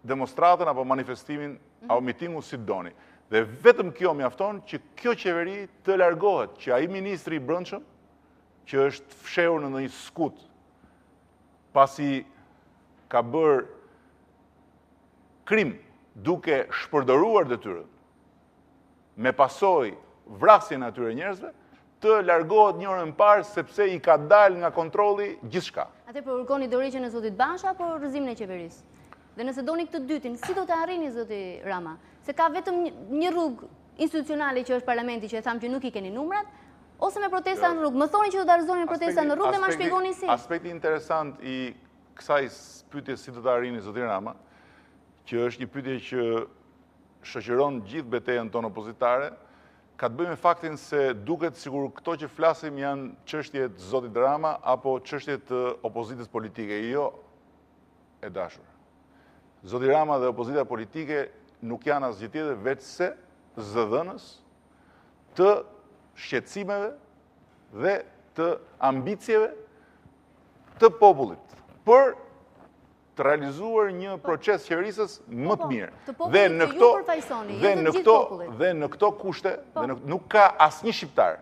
demonstratën apo manifestimin apo mitingun si doni. Dhe vetëm kjo mjafton që kjo qeveri të largohet, që ai ministri i brendshëm, që është fshehur në një skut, pasi ka bërë krim duke shpërdoruar detyrën, me pasojë vrasjen e atyre njerëzve, të largohet një orë më parë sepse i ka dalë nga kontrolli gjithçka. Atë po kërkoni dorëheqjen e zotit Basha apo rrëzimin e qeverisë? Dhe nëse doni këtë dytin, si do të arrini zoti Rama? Se ka vetëm një rrugë institucionale që është parlamenti, që e thamë që nuk i keni numrat, ose me protesta në rrugë. Më thoni që do të argëzoni protesta në rrugë dhe ma shpjegoni si. Aspekti interesant i kësaj pyetje si do të arrini zoti Rama, që është një pyetje që shoqëron gjithë betejën tonë opozitare, ka të bëjë me faktin se duket sikur këto që flasim janë çështje të zotit Rama apo çështje të opozitës politike. Jo, e dashur. Zoti Rama dhe opozita politike nuk janë asgjë tjetër veç se zëdhënës të shqetësimeve dhe të ambicieve të popullit për të realizuar një proces qeverisës më të mirë. Dhe në këto kushte, nuk ka asnjë shqiptar,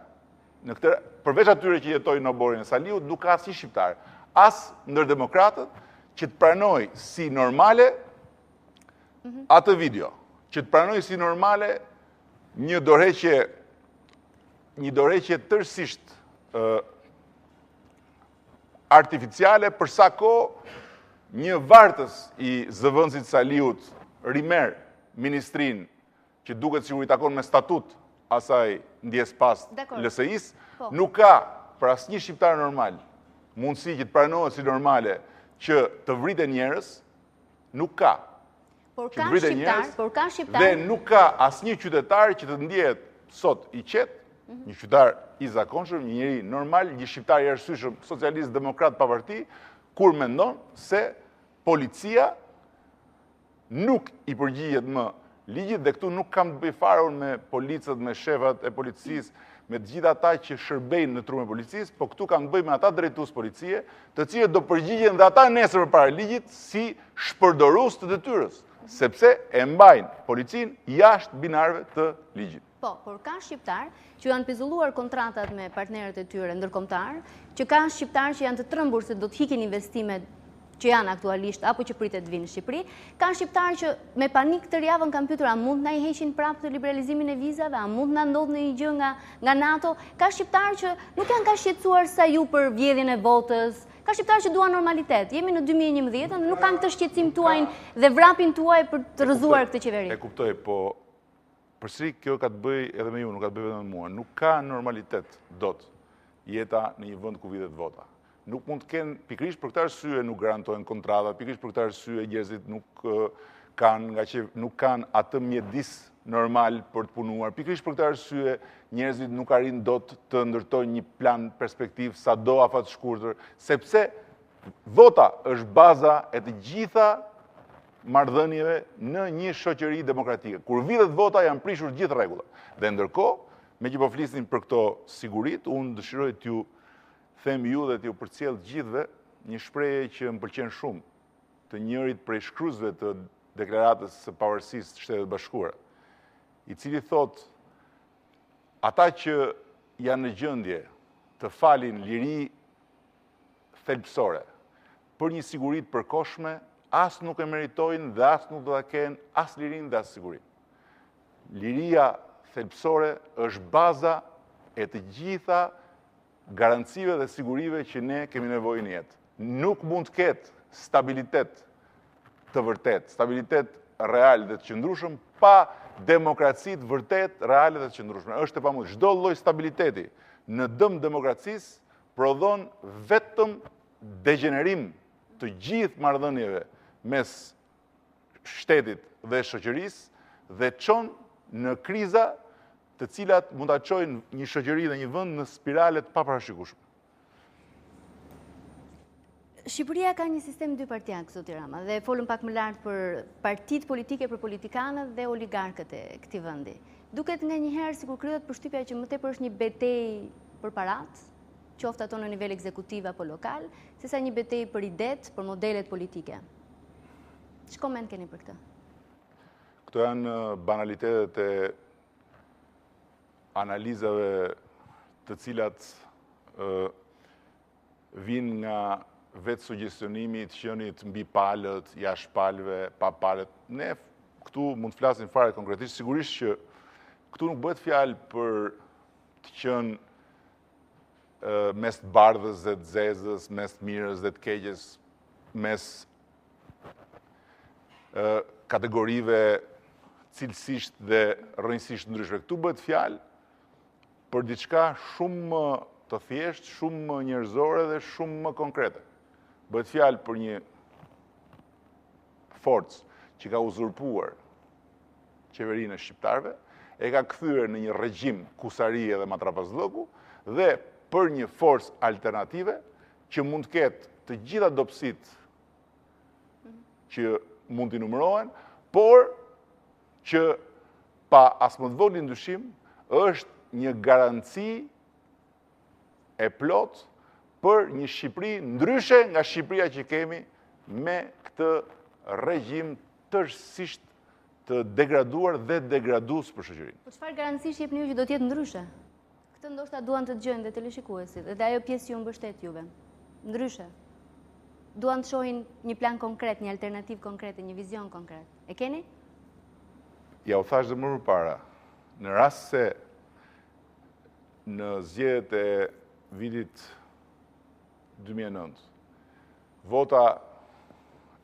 përveç atyre që jetojnë në oborin e Saliut, nuk ka asnjë shqiptar, as ndër demokratët, që të pranoj si normale atë video, që të pranoj si normale një dorëheqje tërësisht artificiale, përsa kohë një vartës i zëvendësit Saliut rimer ministrin që duket sikur i takon me statut asaj ndjes pas LSI-s, nuk ka për asnjë shqiptar normal mundësi që të pranohet si normale që të vriten njerëz, nuk ka. Por ka shqiptar, dhe nuk ka asnjë qytetar që të ndjehet sot i qetë, një qytetar i zakonshëm, një njeri normal, një shqiptar i arsyeshëm, socialist, demokrat pa parti, kur mendon se policia nuk i përgjigjet më ligjit, dhe këtu nuk kam të bëj fare unë me policët, me shefat e policisë, me të gjitha ata që shërbejnë në trupin e policisë, po këtu kam të bëj me ata drejtues policie, të cilët do përgjigjen dhe ata nesër përpara ligjit si shpërdorues të detyrës, sepse e mbajnë policinë jashtë binarëve të ligjit. Po, por ka shqiptar që janë pezulluar kontratat me partnerët e tyre ndërkombëtar, që ka shqiptar që janë të trembur se do të hikin investimet që janë aktualisht apo që pritet të vinë në Shqipëri, ka shqiptar që me panik të javën kanë pyetur a mund na i heqin prapë të liberalizimin e vizave, a mund na ndodh në një gjë nga NATO, ka shqiptar që nuk janë ka shqetësuar sa ju për vjedhjen e votës, ka shqiptar që duan normalitet. Jemi në 2011 dhe nuk kanë këtë shqetësim tuaj dhe vrapin tuaj për të rrëzuar këtë qeveri. E kuptoj, po përsëri kjo ka të bëj edhe me ju, nuk ka të bëj vetëm me mua. Nuk ka normalitet dot jeta në një vend ku vitet vota. Nuk mund të kenë, pikërisht për këtë arsye nuk garantojnë kontratat, pikërisht për këtë arsye njerëzit nuk kanë atë mjedis normal për të punuar. Pikërisht për këtë arsye njerëzit nuk arrin dot të ndërtojnë një plan perspektiv sado afat shkurtër, sepse vota është baza e të gjitha marrëdhënieve në një shoqëri demokratike. Kur vitet vota janë prishur gjithë rregullat. Dhe ndërkohë, me që po flisnin për këto sigurit, unë dëshiroj t'ju them ju dhe t'ju përcjell gjithëve një shprehje që më pëlqen shumë, të njërit prej shkruesve të deklaratës së pavarësisë të Shtetet Bashkuara, i cili thot, ata që janë në gjendje të falin liri thelbësore për një siguri të përkohshme, as nuk e meritojnë dhe as nuk do ta kenë as lirinë dhe as sigurinë. Liria thelbësore është baza e të gjitha garancive dhe sigurive që ne kemi nevojë në jetë. Nuk mund të ketë stabilitet të vërtet, stabilitet real dhe të qëndrueshëm pa demokraci të vërtet, reale dhe të qëndrueshme. Është e pamundur. Çdo lloj stabiliteti në dëm demokracisë prodhon vetëm degenerim të gjithë marrëdhënieve mes shtetit dhe shoqërisë dhe çon në kriza të cilat mund ta çojnë një shoqëri dhe një vend në spirale të paparashikueshme. Shqipëria ka një sistem dypartiak, zoti Rama, dhe folëm pak më lart për partitë politike, për politikanët dhe oligarkët e këtij vendi. Duket nganjëherë sikur krijohet përshtypja që më tepër është një betejë për parat, qoftë ato në nivel ekzekutiv apo lokal, sesa një betejë për idet, për modelet politike. Ç'koment keni për këtë? Këto janë banalitetet e analizave të cilat vinë nga vetë suggestionimi të qenit mbi palët, jashtë palëve, pa palët. Ne këtu mund të flasim fare konkretisht, sigurisht që këtu nuk bëhet fjalë për të qenë mes të bardhës dhe të zezës, mes të mirës dhe të keqes, mes kategorive cilësisht dhe rrënjësisht ndryshme. Këtu bëhet fjalë për diçka shumë më të thjeshtë, shumë më njerëzore dhe shumë më konkrete. Bëhet fjalë për një forcë që ka uzurpuar qeverinë e shqiptarëve, e ka kthyer në një regjim kusarie dhe matrapazllëku, dhe për një forcë alternative që mund të ketë të gjitha dobësitë që mund t'i numërohen, por që pa as më të vogël ndyshim është një garanci e plot për një Shqipëri ndryshe nga Shqipëria që kemi me këtë regjim tërësisht të degraduar dhe degradues për shoqërinë. Po çfarë garancish jepni ju që do të jetë ndryshe? Këtë ndoshta duan të dëgjojnë dhe teleshikuesit, dhe ajo pjesë që ju mbështet juve. Ndryshe. Duan të shohin një plan konkret, një alternativë konkrete, një vizion konkret. E keni? Ja u thash dhe më përpara, në rast se në zgjedhjet e vitit 2009, vota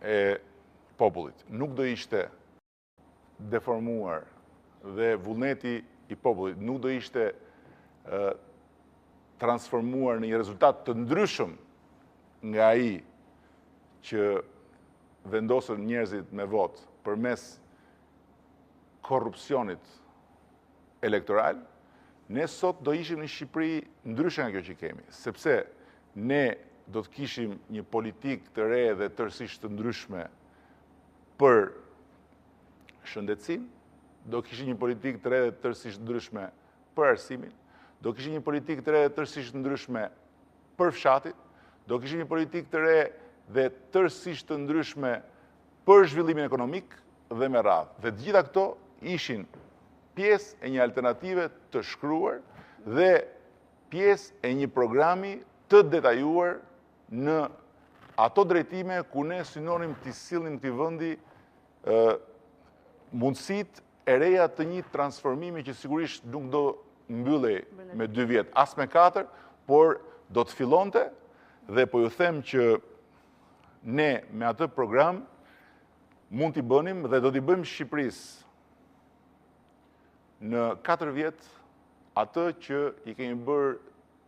e popullit nuk do ishte deformuar dhe vullneti i popullit nuk do ishte transformuar në një rezultat të ndryshëm nga ai që vendosën njerëzit me votë përmes korrupsionit elektoral, ne sot do ishim në Shqipëri ndryshe nga kjo që kemi, sepse ne do të kishim një politikë të re dhe tërësisht të ndryshme për shëndetësinë, do kishim një politikë të re dhe tërësisht të ndryshme për arsimin, do kishim një politikë të re dhe tërësisht të ndryshme për fshatin, do kishim një politikë të re dhe tërësisht të ndryshme për zhvillimin ekonomik dhe me radhë. Dhe të gjitha këto ishin pjesë e një alternative të shkruar dhe pjesë e një programi të detajuar në ato drejtime ku ne synonim të sillnim këtij vendi mundësitë e reja të një transformimi që sigurisht nuk do mbyllej me 2 vjet, as me 4, por do të fillonte, dhe po ju them që ne me atë program mund t'i bënim dhe do t'i bëjmë Shqipërisë në 4 vjet atë që i kemi bërë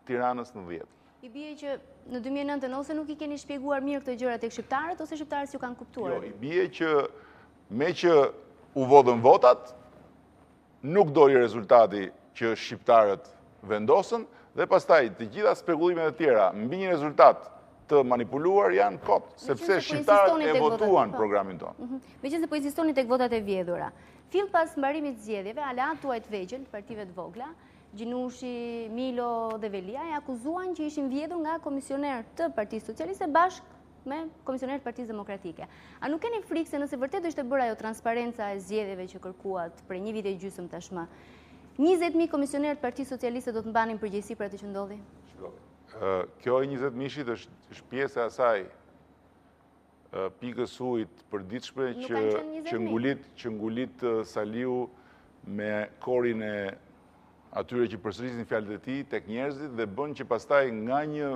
Tiranës në 10. I bie që në 2009 ose nuk i keni shpjeguar mirë këto gjëra tek shqiptarët ose shqiptarët ju kanë kuptuar? Jo, i bie që me që u vodhën votat, nuk doli rezultati që shqiptarët vendosën, dhe pastaj të gjitha spekullimet e tjera mbi një rezultat të manipuluar janë kot, sepse shqiptarët e votuan programin tonë. Meqense po insistoni tek votat e vjedhura. Fill pas mbarimit zgjedhjeve, aleat tuaj të vegjël, partive të vogla, Gjinushi, Milo dhe Velia, e akuzuan që ishin vjedhur nga komisioner të Partisë Socialiste bashkë me komisioner të Partisë Demokratike. A nuk keni frikë se nëse vërtet është e bërë ajo transparenca e zgjedhjeve që kërkuat për 1 vit e gjysmë tashmë, 20.000 komisionerë të Partisë Socialiste do të mbanin përgjegjësi për atë që ndodhi? Kjo e 20.000-shit është pjesë e asaj pikës ujit përditshme që ngulit Saliu me korin e atyre që përsërisin fjalët e tij tek njerëzit dhe bën që pastaj nga një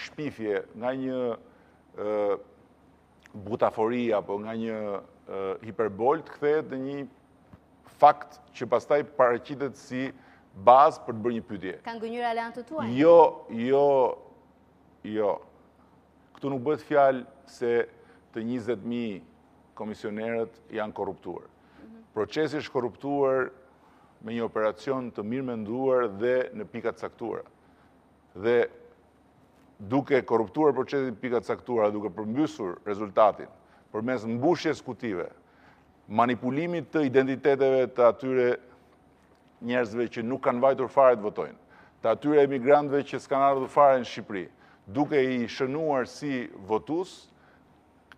shpifje, nga një butafori apo nga një hiperbol të kthehet në një fakt që pastaj paraqitet si bazë për të bërë një pyetje. Kanë gënjur aleantët tuaj? Jo. Këtu nuk bëhet fjalë se të 20.000 komisionerët janë korruptuar. Procesi është korruptuar me një operacion të mirë menduar dhe në pikat caktuara. Dhe duke korruptuar procesin pikat caktuara, duke përmbysur rezultatin, përmes mbushjes kutive, manipulimit të identiteteve të atyre njerëzve që nuk kanë vajtur fare të votojnë, të atyre emigrantëve që s'kan ardhur fare në Shqipëri, duke i shënuar si votues,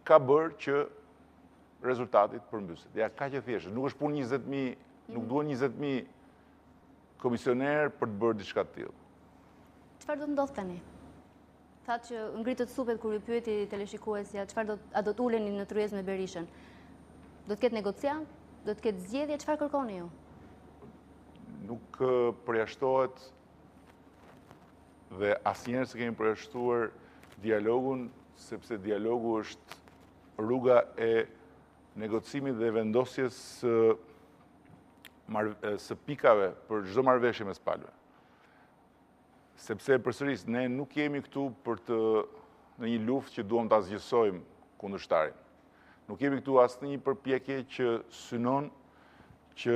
ka bërë që rezultatit përmbyset. Ja, ka që thjeshtë, nuk është punë 20.000, nuk duhen 20.000 komisioner për të bërë diçka të tillë. Çfarë do të ndodh tani? Thatë që ngritët supet kur ju pyeti teleshikuesja, a do të uleni në tryezë me Berishën? Do të ketë negociat? Do të ketë zgjedhje? Çfarë kërkoni ju? Nuk përjashtohet dhe asnjëherë s'e kemi përjashtuar dialogun, sepse dialogu është rruga e negocimit dhe vendosjes së pikave për çdo marrëveshje mes palëve. Sepse përsëris ne nuk jemi këtu në një luftë që duam ta zgjësojmë kundërshtarin. Nuk jemi këtu as në një përpjekje që synon që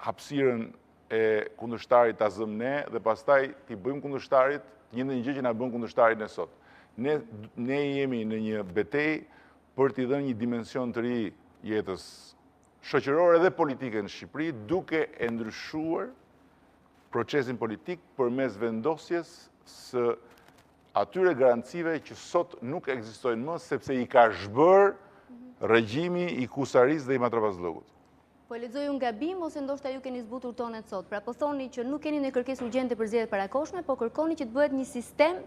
hapësirën e kundërshtarit ta zëm ne dhe pastaj t'i bëjmë kundërshtarit një gjë që na bën kundërshtarin e sot. Ne jemi në një betejë për t'i dhënë një dimension të ri jetës shoqërore dhe politike në Shqipëri, duke e ndryshuar procesin politik përmes vendosjes së atyre garancive që sot nuk ekzistojnë më, sepse i ka zhbër regjimi i Kusaris dhe i Matrapazllëgut. Po e lexoj unë gabim ose ndoshta ju keni zbutur tonet sot? Pra po thoni që nuk keni në kërkesë urgjente për zgjedhjet parakoshme, po kërkoni që të bëhet një sistem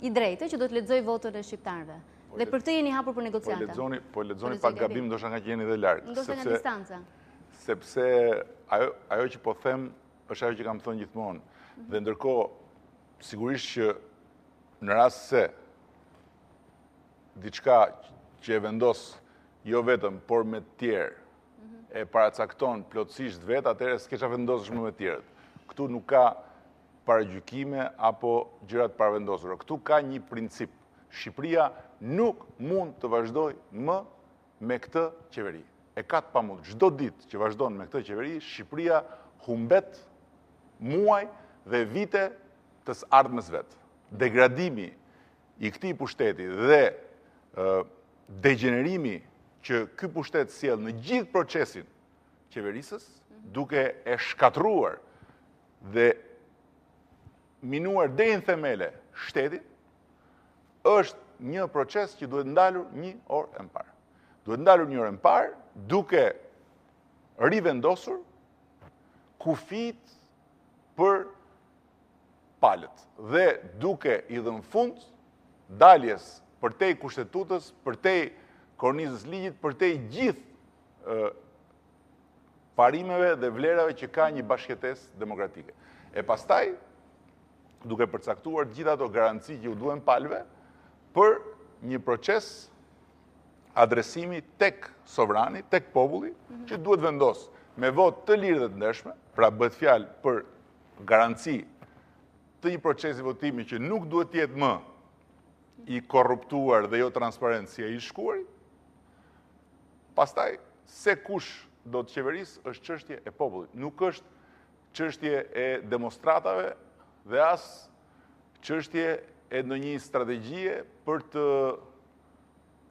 i drejtë që do të lexoj votën e shqiptarëve. Dhe për këtë jeni hapur për negociata. Po lexoni pak gabim, ndoshta nga që jeni dhe larg. Ndoshta nga distanca. Sepse ajo që po them është ajo që kam thënë gjithmonë. Dhe ndërkohë, sigurisht që në rast se diçka që e vendos jo vetëm, por me të tjerë, e paracakton plotësisht vetë, atëherë s'keça vendosësh më me të tjerët. Këtu nuk ka paragjykime apo gjërat paravendosura. Këtu ka një princip. Shqipëria nuk mund të vazhdoj më me këtë qeveri. E ka të pamundur. Çdo ditë që vazhdon me këtë qeveri, Shqipëria humbet muaj dhe vite të ardhmes vetë. Degradimi i këtij pushteti dhe degenerimi që ky pushtet sjell në gjithë procesin qeverisës, duke e shkatruar dhe minuar deri në themele shtetin, është një proces që duhet ndalur një orë e parë. Duhet ndalur një orë e parë duke rivendosur kufit për palët dhe duke i dhënë fund daljes përtej kushtetutës, përtej kornizës ligjit, përtej gjithë parimeve dhe vlerave që ka një bashkëjetesë demokratike. E pastaj, duke përcaktuar gjithë ato garanci që u duhen palëve për një proces adresimi tek sovrani, tek populli, që duhet vendos me votë të lirë dhe të ndershme, pra bëhet fjalë për garanci të një procesi votimi që nuk duhet jetë më i korruptuar dhe jo transparent si e i shkuarit. Pastaj, se kush do të qeverisë është çështje e popullit, nuk është çështje e demonstratave dhe as çështje e ndonjë strategjie për të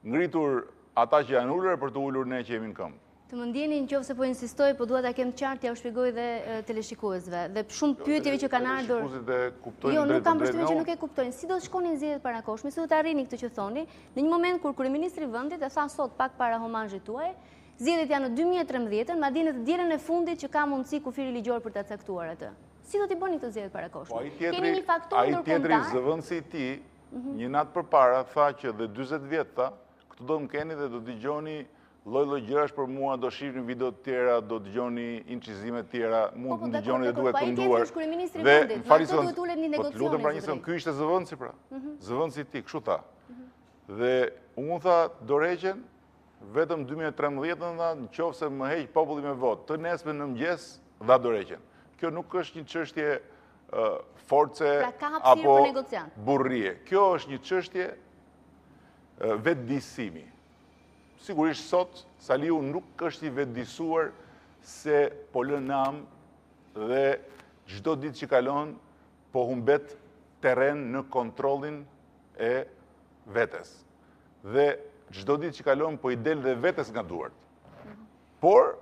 ngritur ata që janë ulur për të ulur ne që jemi në këmbë. Të më ndjeni nëse po insistoj, po dua ta kem qartë, ja u shpjegoj dhe teleshikuesve. Dhe shumë pyetjeve që kanë ardhur. Jo, nuk kam përshtypjen që nuk e kuptojnë. Si do të shkonin zgjedhjet parakoshme, si do të arrini këtë që thoni, në një moment kur kryeministri i vendit e tha sot pak para homazhit tuaj, zgjedhjet janë në 2013, madje në të dielën e fundit që ka mundësi kufiri ligjor për ta caktuar atë. Si do t'i bëni këto zgjedhjet parakoshme? Keni një faktor ndërkombëtar? Ai tjetri zëvendësi i tij, një natë përpara tha që dhe 40 vjet tha, këtu do më keni dhe do dëgjoni lloj gjërash për mua, do shihni video të tjera, do dëgjoni incizime të tjera, mund të dëgjoni dhe duhet kënduar. Dhe falison, po të lutem pra një sekond, ky ishte zëvendësi pra. Zëvendësi i tij, kështu tha. Dhe unë tha Dorëqen, vetëm 2013 tha, nëse më heq populli me votë, të nesme në mëngjes dha Dorëqen. Kjo nuk është një çështje force apo burrie. Kjo është një çështje vetëdijsimi. Sigurisht sot, Saliu nuk është i vetëdijsuar se po lën nam dhe çdo ditë që kalon po humbet terren në kontrollin e vetes. Dhe çdo ditë që kalon po i del dhe vetes nga duart. Por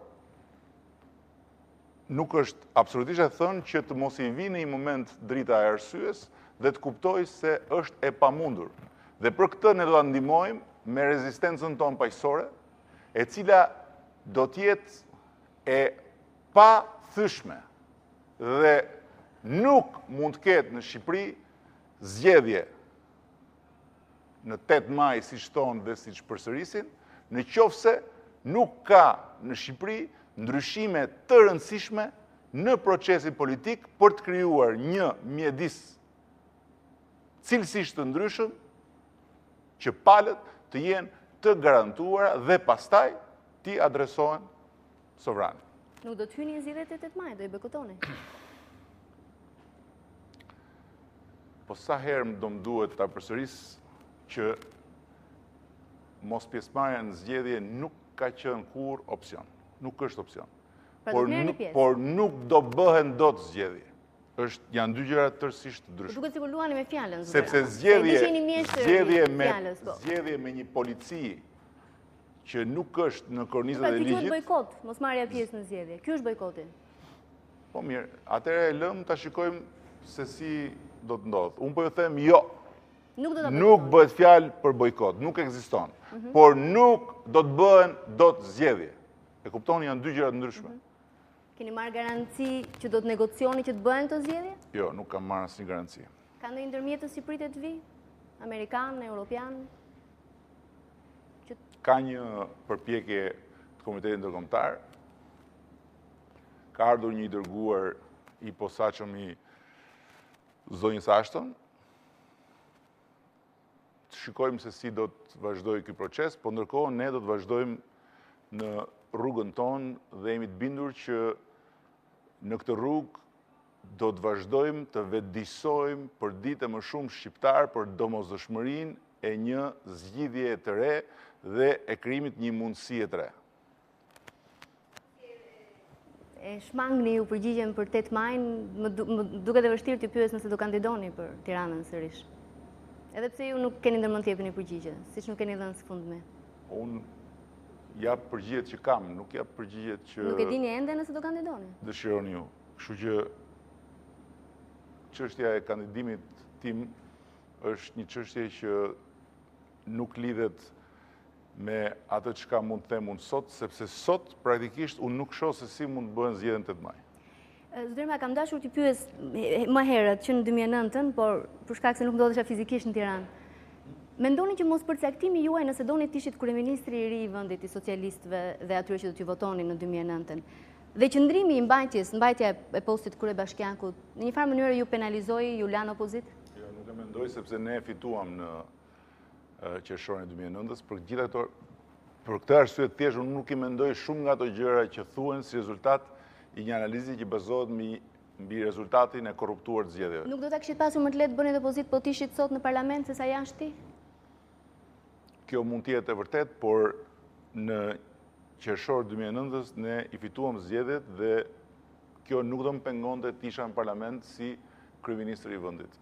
nuk është absolutisht e thënë që të mos i vi në një moment drita e arsyes dhe të kuptoj se është e pamundur. Dhe për këtë ne do ta ndihmojmë me rezistencën tonë paqësore, e cila do të jetë e pa thyshme dhe nuk mund të ketë në Shqipëri zgjedhje në 8 maj siç thonë dhe siç përsërisin, në qoftë se nuk ka në Shqipëri ndryshime të rëndësishme në procesin politik për të krijuar një mjedis cilësisht të ndryshëm që palët të jenë të garantuara dhe pastaj t'i adresohen sovranit. Nuk do të hyni në zgjedhjet e 8 maj, do i bojkotoni. Po sa herë do më duhet ta përsëris që mos pjesëmarrja në zgjedhje nuk ka qenë kur opsion. Nuk është opsion. Por nuk do bëhen dot zgjedhje. Janë dy gjëra tërësisht ndryshme. Duket sikur luani me fjalën. Sepse zgjedhje me një polici që nuk është në kornizat e ligjit. Pra, kjo bojkot, mos marrja pjesë në zgjedhje. Ky është bojkoti. Po mirë, atëherë e lëm ta shikojmë se si do të ndodhë. Unë po ju them jo. Nuk bëhet fjalë për bojkot, nuk ekziston. Por nuk do të bëhen dot zgjedhje. E kuptoni, janë dy gjëra të ndryshme. Keni marrë garanci që do të negocioni që të bëhen të zgjedhje? Jo, nuk kam marrë asnjë garanci. Ka ndonjë ndërmjetës që pritet të vi? Amerikan, europian? Ka një përpjekje të Komitetit Ndërkombëtar. Ka ardhur një i dërguar i posaçëm i zonjës Ashton. Shikojmë se si do të vazhdojë ky proces, po ndërkohë ne do të vazhdojmë në rrugën tonë dhe jemi të bindur që në këtë rrugë do të vazhdojmë të vetëdijsojmë për ditë më shumë shqiptar për domosdoshmërinë e një zgjidhje të re dhe e krijimit një mundësie të re. E shmangni ju përgjigjen për 8 majin, më duket e vështirë të pyes nëse do kandidoni për Tiranën sërish. Edhe pse ju nuk keni ndërmend të jepni përgjigje, siç nuk keni dhënë së fundmi. Unë jap përgjigjet që kam, nuk jap përgjigjet që... Nuk e dini ende nëse do kandidoni? Dëshironi ju. Kështu që çështja e kandidimit tim është një çështje që nuk lidhet me atë çka mund të them unë sot, sepse sot praktikisht unë nuk shoh se si mund të bëhen zgjedhjen 8 maj. Zotëma, kam dashur t'i pyes më herët që në 2009, por për shkak se nuk ndodhesha fizikisht në Tiranë. Mendoni që mos përcaktimi juaj nëse doni të ishit kryeministri i ri i vendit i socialistëve dhe atyre që do t'ju votoni në 2009, dhe qëndrimi i mbajtja e postit kryebashkiakut, në një farë mënyrë ju penalizoi, ju lanë opozit? Jo, nuk e mendoj sepse ne fituam në qershorin e 2009-s, për këtë arsye thjesht unë nuk i mendoj shumë nga ato gjëra që thuhen si rezultat i një analizi që bazohet mbi rezultatin e korruptuar të zgjedhjeve. Nuk do ta kishit pasur më të lehtë bëni opozit po tishit sot në parlament se sa jashtë? Kjo mund të jetë e vërtet, por në qershor 2009-s ne i fituam zgjedhjet dhe kjo nuk do më pengonte të isha në parlament si kryeministri i vendit.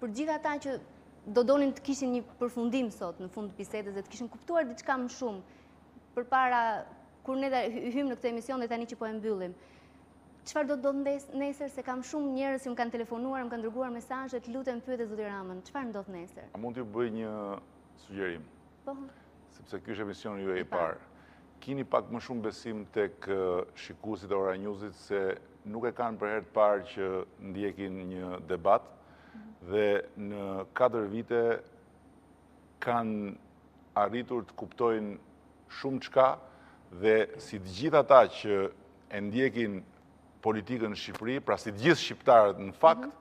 Për gjithë ata që do donin të kishin një përfundim sot në fund të bisedës dhe të kishin kuptuar diçka më shumë përpara kur ne hym në këtë emision dhe tani që po e mbyllim. Çfarë do nesër, se kam shumë njerëz që më kanë telefonuar, më kanë dërguar mesazhe, të lutem pyet zoti Ramën, çfarë ndodh nesër? A mund t'ju bëj një sugjerim? Po. Sepse ky është emisioni juaj i parë. Kini pak më shumë besim tek shikuesit e Ora Newsit se nuk e kanë për herë të parë që ndjekin një debat dhe në 4 vite kanë arritur të kuptojnë shumë çka dhe si të gjithë ata që e ndjekin politikën në Shqipëri, pra si të gjithë shqiptarët në fakt,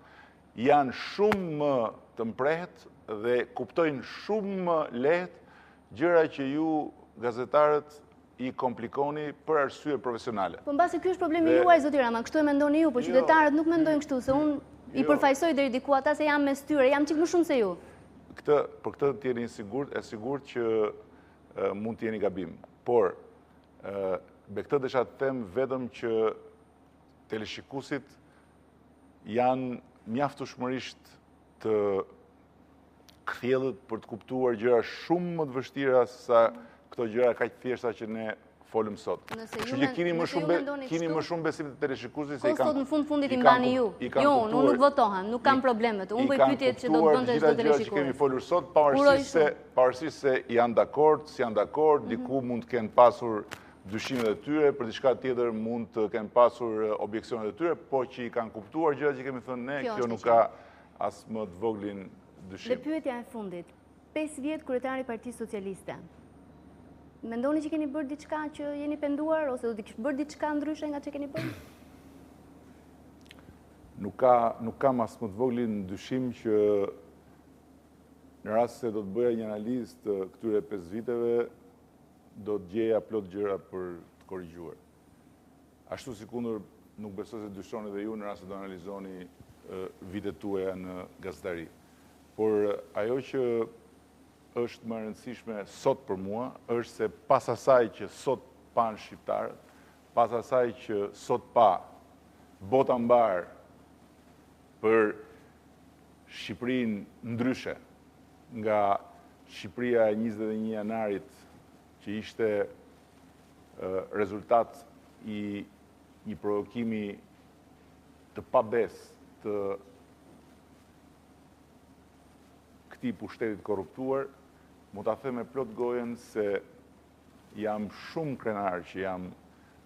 janë shumë më të mprehet dhe kuptojnë shumë më lehtë gjëra që ju gazetarët i komplikoni për arsye profesionale. Po mbasi ky është problemi juaj zoti Rama, kështu e mendoni ju, por qytetarët nuk mendojnë kështu, se unë i përfaqësoj deri diku ata se jam mes tyre, jam çik më shumë se ju. Për këtë të jeni sigurt që mund të jeni gabim, por me këtë desha të them vetëm që teleshikuesit janë mjaftueshmërisht të kthjellët për të kuptuar gjëra shumë më të vështira se sa këto gjëra kaq thjeshta që ne folëm sot. Kështu që keni më shumë besim të teleshikuesit se i kanë. Sot në fundit i mbani ju. Jo, unë nuk votohem, nuk kam problemet. Unë bëj pyetjet që do të bënte çdo teleshikues. Që kemi folur sot, pavarësisht se janë dakord, si janë dakord, diku mund të kenë pasur dyshimet e tyre, për diçka tjetër mund të kenë pasur objeksionet e tyre, po që i kanë kuptuar gjërat që kemi thënë ne, kjo nuk ka as më të voglin dyshim. Dhe pyetja e fundit. 5 vjet kryetari i Partisë Socialiste. Mendoni që keni bërë diçka që jeni penduar ose do të kishë bërë diçka ndryshe nga që keni bërë? Nuk kam as më të voglin dyshim që në rast se do të bëja një analizë të këtyre 5 viteve, do të gjeja plot gjëra për të korrigjuar. Ashtu sikundër nuk besoj se dyshoni dhe ju në rast se do analizoni vitet tuaja në gazetari. Por ajo që është më rëndësishme sot për mua, është se pas asaj që sot panë shqiptarët, pas asaj që sot pa bota mbar për Shqipërinë ndryshe, nga Shqipëria e 21 janarit, që ishte rezultat i një provokimi të pabes të këtij pushtetit korruptuar, mund ta them me plot gojen se jam shumë krenar që jam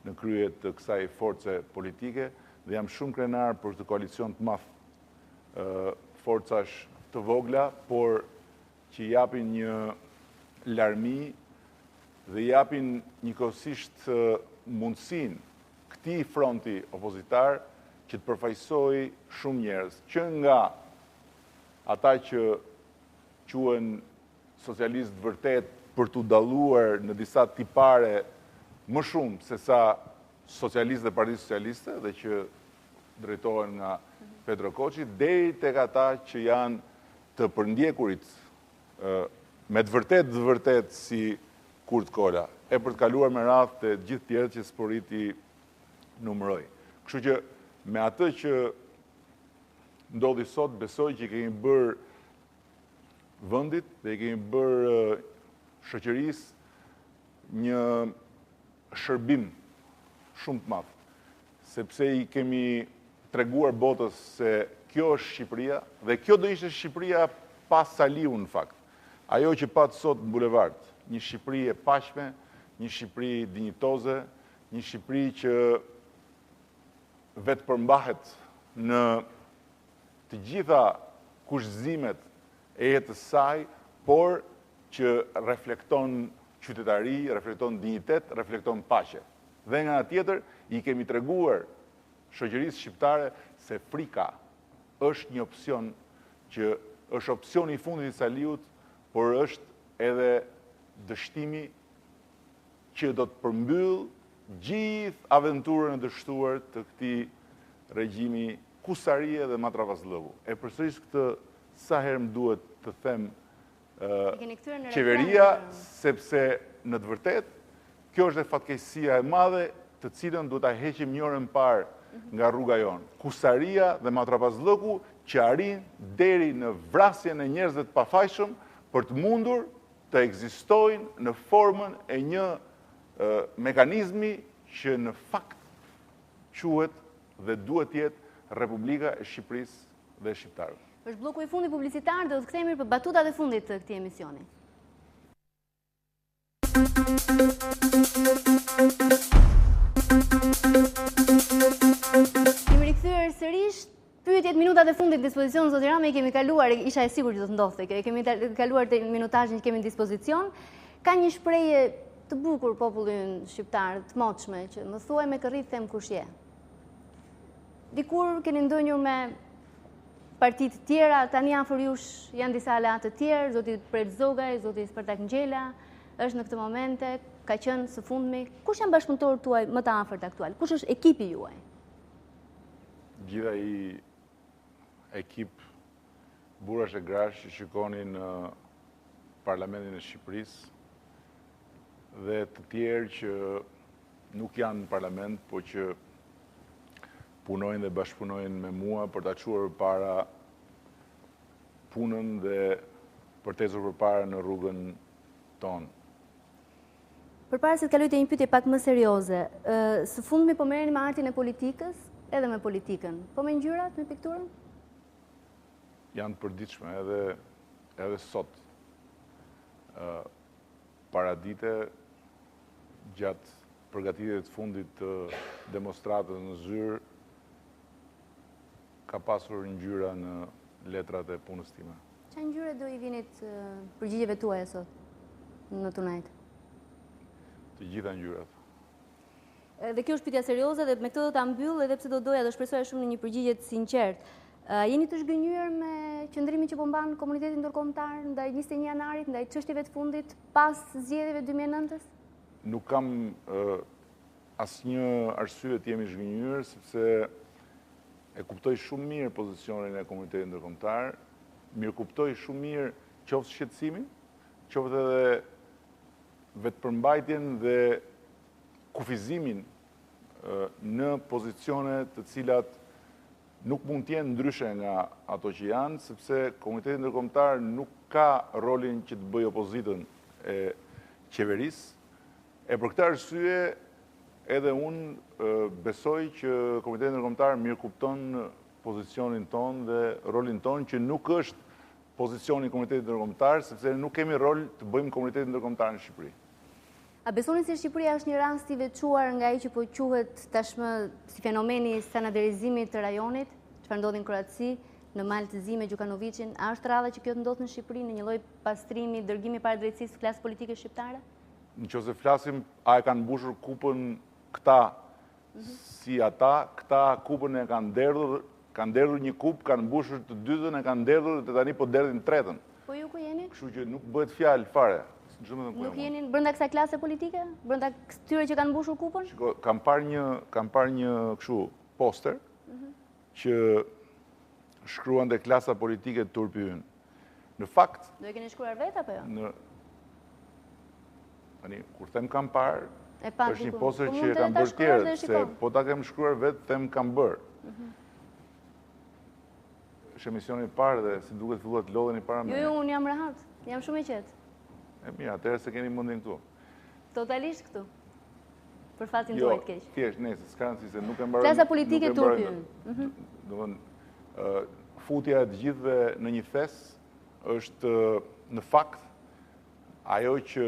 në krye të kësaj force politike dhe jam shumë krenar për këtë koalicion të madh forcash të vogla, por që japin një larmi dhe japin njëkohësisht mundësinë këtij fronti opozitar që të përfaqësojë shumë njerëz, që nga ata që quhen socialistë vërtet për t'u dalluar në disa tipare më shumë se sa socialistë dhe Partisë Socialiste dhe që drejtohen nga Petro Koçi, deri tek ata që janë të përndjekurit me të vërtet si Kurt Kola, e për të kaluar me radhë të gjithë tjerët që s'poriti numëroj. Kështu që me atë që ndodhi sot, besoj që kemi bërë vëndit dhe kemi bërë shoqërisë një shërbim shumë të madh, sepse i kemi treguar botës se kjo është Shqipëria dhe kjo do ishte Shqipëria pas Saliu në fakt. Ajo që pat sot në bulevard, një Shqipëri e paqme, një Shqipëri dinjitoze, një Shqipëri që vetë përmbahet në të gjitha kushtizimet e jetës saj, por që reflekton qytetari, reflekton dinjitet, reflekton paqe. Dhe nga ana tjetër, i kemi treguar shoqërisë shqiptare se frika është një opsion që është opsioni i fundit i Saliut, por është edhe dështimi që do të përmbyll gjithë aventurën e dështuar të këtij regjimi kusarie dhe matravazllëku. E përsëris këtë sa herë më duhet të them qeveria, sepse në të vërtet, kjo është dhe fatkeqësia e madhe të cilën duhet ta heqim një orën parë nga rruga jonë. Kusaria dhe matravazllëku që arrin deri në vrasjen e njerëzve të pafajshëm për të mundur të ekzistojnë në formën e një mekanizmi që në fakt quhet dhe duhet jetë Republika e Shqipërisë dhe shqiptarëve. Është bloku i fundit publicitar, do të kthehemi për batutat e fundit të këtij emisioni. Kemi rikthyer sërish pyetjet minutat e fundit në dispozicion, zoti Rama, i kemi kaluar, isha e sigurt që do të ndodhte kjo, kemi kaluar te minutazhin që kemi në dispozicion. Ka një shprehje të bukur popullin shqiptar, të moçme, që më thuaj me kërrit them kush je. Dikur keni ndonjur me partitë tjera, tani afër jush janë disa aleatë të tjerë, zoti Pret Zogaj, zoti Spartak Ngjela, është në këtë momente, ka qenë së fundmi. Kush janë bashkëpunëtorët tuaj më të afërt aktual? Kush është ekipi juaj? Gjitha i ekip burrash e grash që shikonin në Parlamentin e Shqipërisë dhe të tjerë që nuk janë në parlament, po që punojnë dhe bashkëpunojnë me mua për ta çuar para punën dhe për të ecur përpara në rrugën tonë. Përpara se të kaloj te një pyetje pak më serioze, së fundmi po merreni me artin e politikës, edhe me politikën, po me ngjyrat, me pikturën? Janë përditshme edhe sot. Paradite gjatë përgatitjeve të fundit të demonstratës në Zyrë ka pasur ngjyra në letrat e punës time. Çfarë ngjyre do i vinit përgjigjeve tuaja sot në Tonight? Të gjitha ngjyrat. Dhe kjo është pyetja serioze dhe me këtë do ta mbyll edhe pse do doja të shpresoja shumë në një përgjigje të sinqertë. Jeni të zhgënjur me qëndrimin që po mban komuniteti ndërkombëtar ndaj 21 janarit, ndaj çështjeve të fundit pas zgjedhjeve 2009-s? Nuk kam asnjë arsye të jemi zhgënjur, sepse e kuptoj shumë mirë pozicionin e komunitetit ndërkombëtar, mirë kuptoj shumë mirë qoftë shqetësimin, qoftë edhe vetëpërmbajtjen dhe kufizimin në pozicione të cilat nuk mund të jenë ndryshe nga ato që janë, sepse komuniteti ndërkombëtar nuk ka rolin që të bëjë opozitën e qeverisë. E për këtë arsye edhe unë besoj që komuniteti ndërkombëtar mirë kupton pozicionin ton dhe rolin ton, që nuk është pozicioni i komunitetit ndërkombëtar, sepse nuk kemi rol të bëjmë komunitetin ndërkombëtar në Shqipëri. A besoni se Shqipëria është një rast i veçuar nga ai që po quhet tashmë si fenomeni sanaderizimit të rajonit, çfarë ndodhi në Kroaci, në Maltëzi me Gjukanovićin, a është rradha që kjo të ndodhë në Shqipëri në një lloj pastrimi, dërgimi para drejtësisë klasë politike shqiptare? Nëse flasim, a e kanë mbushur kupën këta si ata, këta kupën e kanë derdhur një kupë, kanë mbushur të dytën, e kanë derdhur dhe tani po derdhin tretën. Po ju ku jeni? Kështu që nuk bëhet fjalë fare. Nuk jeni brenda kësaj klase politike? Brenda këtyre që kanë mbushur kupën? Kam parë një kështu poster që shkruan dhe klasa politike turpi ynë. Në fakt... Do e keni shkruar vetë apo jo? Kur them kam parë, është një poster që e kam bërë tjerë, se po ta kem shkruar vetë, them kam bërë. Është emisioni parë dhe si duket filluat lodheni para me. Jo, unë jam rehat, jam shumë e qetë. E mirë, atëherë se keni mundin këtu. Totalisht këtu. Për fatin tuaj të keq. Jo, thjesht, nëse s'ka rëndësi se nuk e mbaroj. Klasa politike turpi ynë. Domethënë, futja e të gjithëve në një thes është në fakt ajo që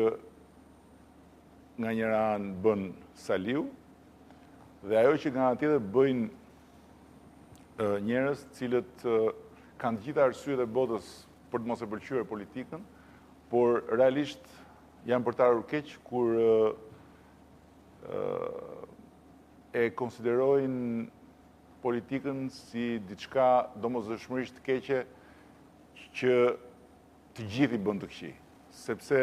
nga njëra anë bën Saliu dhe ajo që nga ana tjetër bëjnë njerëz cilët kanë të gjitha arsyet e botës për të mos e pëlqyer politikën, por realisht janë përtarur keq kur e konsiderojnë politikën si diçka domosdoshmërisht keqe që të gjithë i bën të këqij. Sepse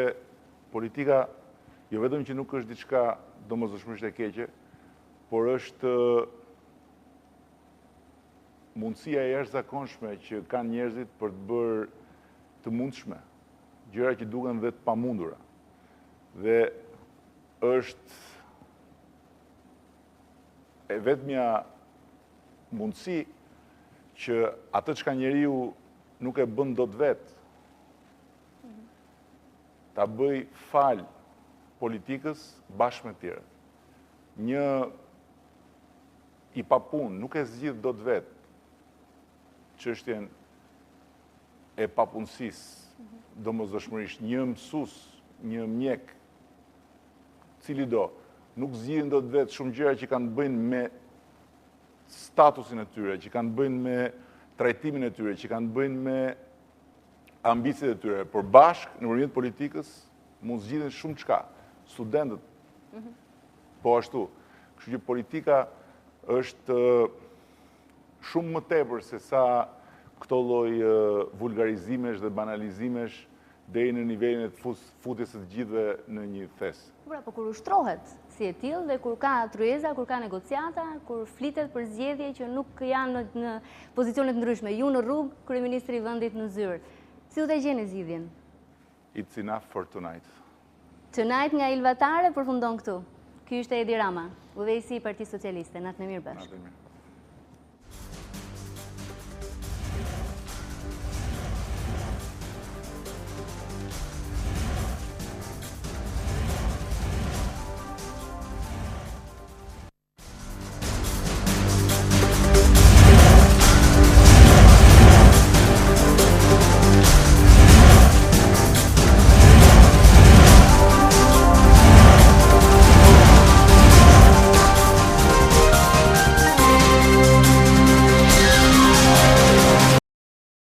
politika jo vetëm që nuk është diçka domosdoshmërisht e keqe, por është mundësia e jashtëzakonshme që kanë njerëzit për të bërë të mundshme gjëra që duken dhe të pamundura. Dhe është e vetmja mundësi që atë çka njeriu nuk e bën dot vetë, ta bëj fal politikës bashkë me tjerët. Një i papun nuk e zgjidh dot vetë çështjen e papunësisë, domosdoshmërisht, një mësues, një mjek, cili do, nuk zgjidhin dot vetë shumë gjëra që kanë të bëjnë me statusin e tyre, që kanë të bëjnë me trajtimin e tyre, që kanë të bëjnë me ambicjet e tyre, por bashkë nëpërmjet politikës mund zgjidhen shumë çka. Studentët po ashtu. Kështu që politika është shumë më tepër se sa këto lloj vulgarizimesh dhe banalizimesh deri në nivelin e futjes së të gjithëve në një thes. Po kur ushtrohet si e tillë dhe kur ka tryeza, kur ka negociata, kur flitet për zgjedhje që nuk janë në pozicione të ndryshme, ju në rrugë, kryeministri i vendit në zyrë. Si u ta gjeni zgjidhjen? It's enough for tonight. Tonight nga Ilvatare përfundon këtu. Ky ishte Edi Rama, udhëheqësi i Partisë Socialiste. Natë më mirë bashkë.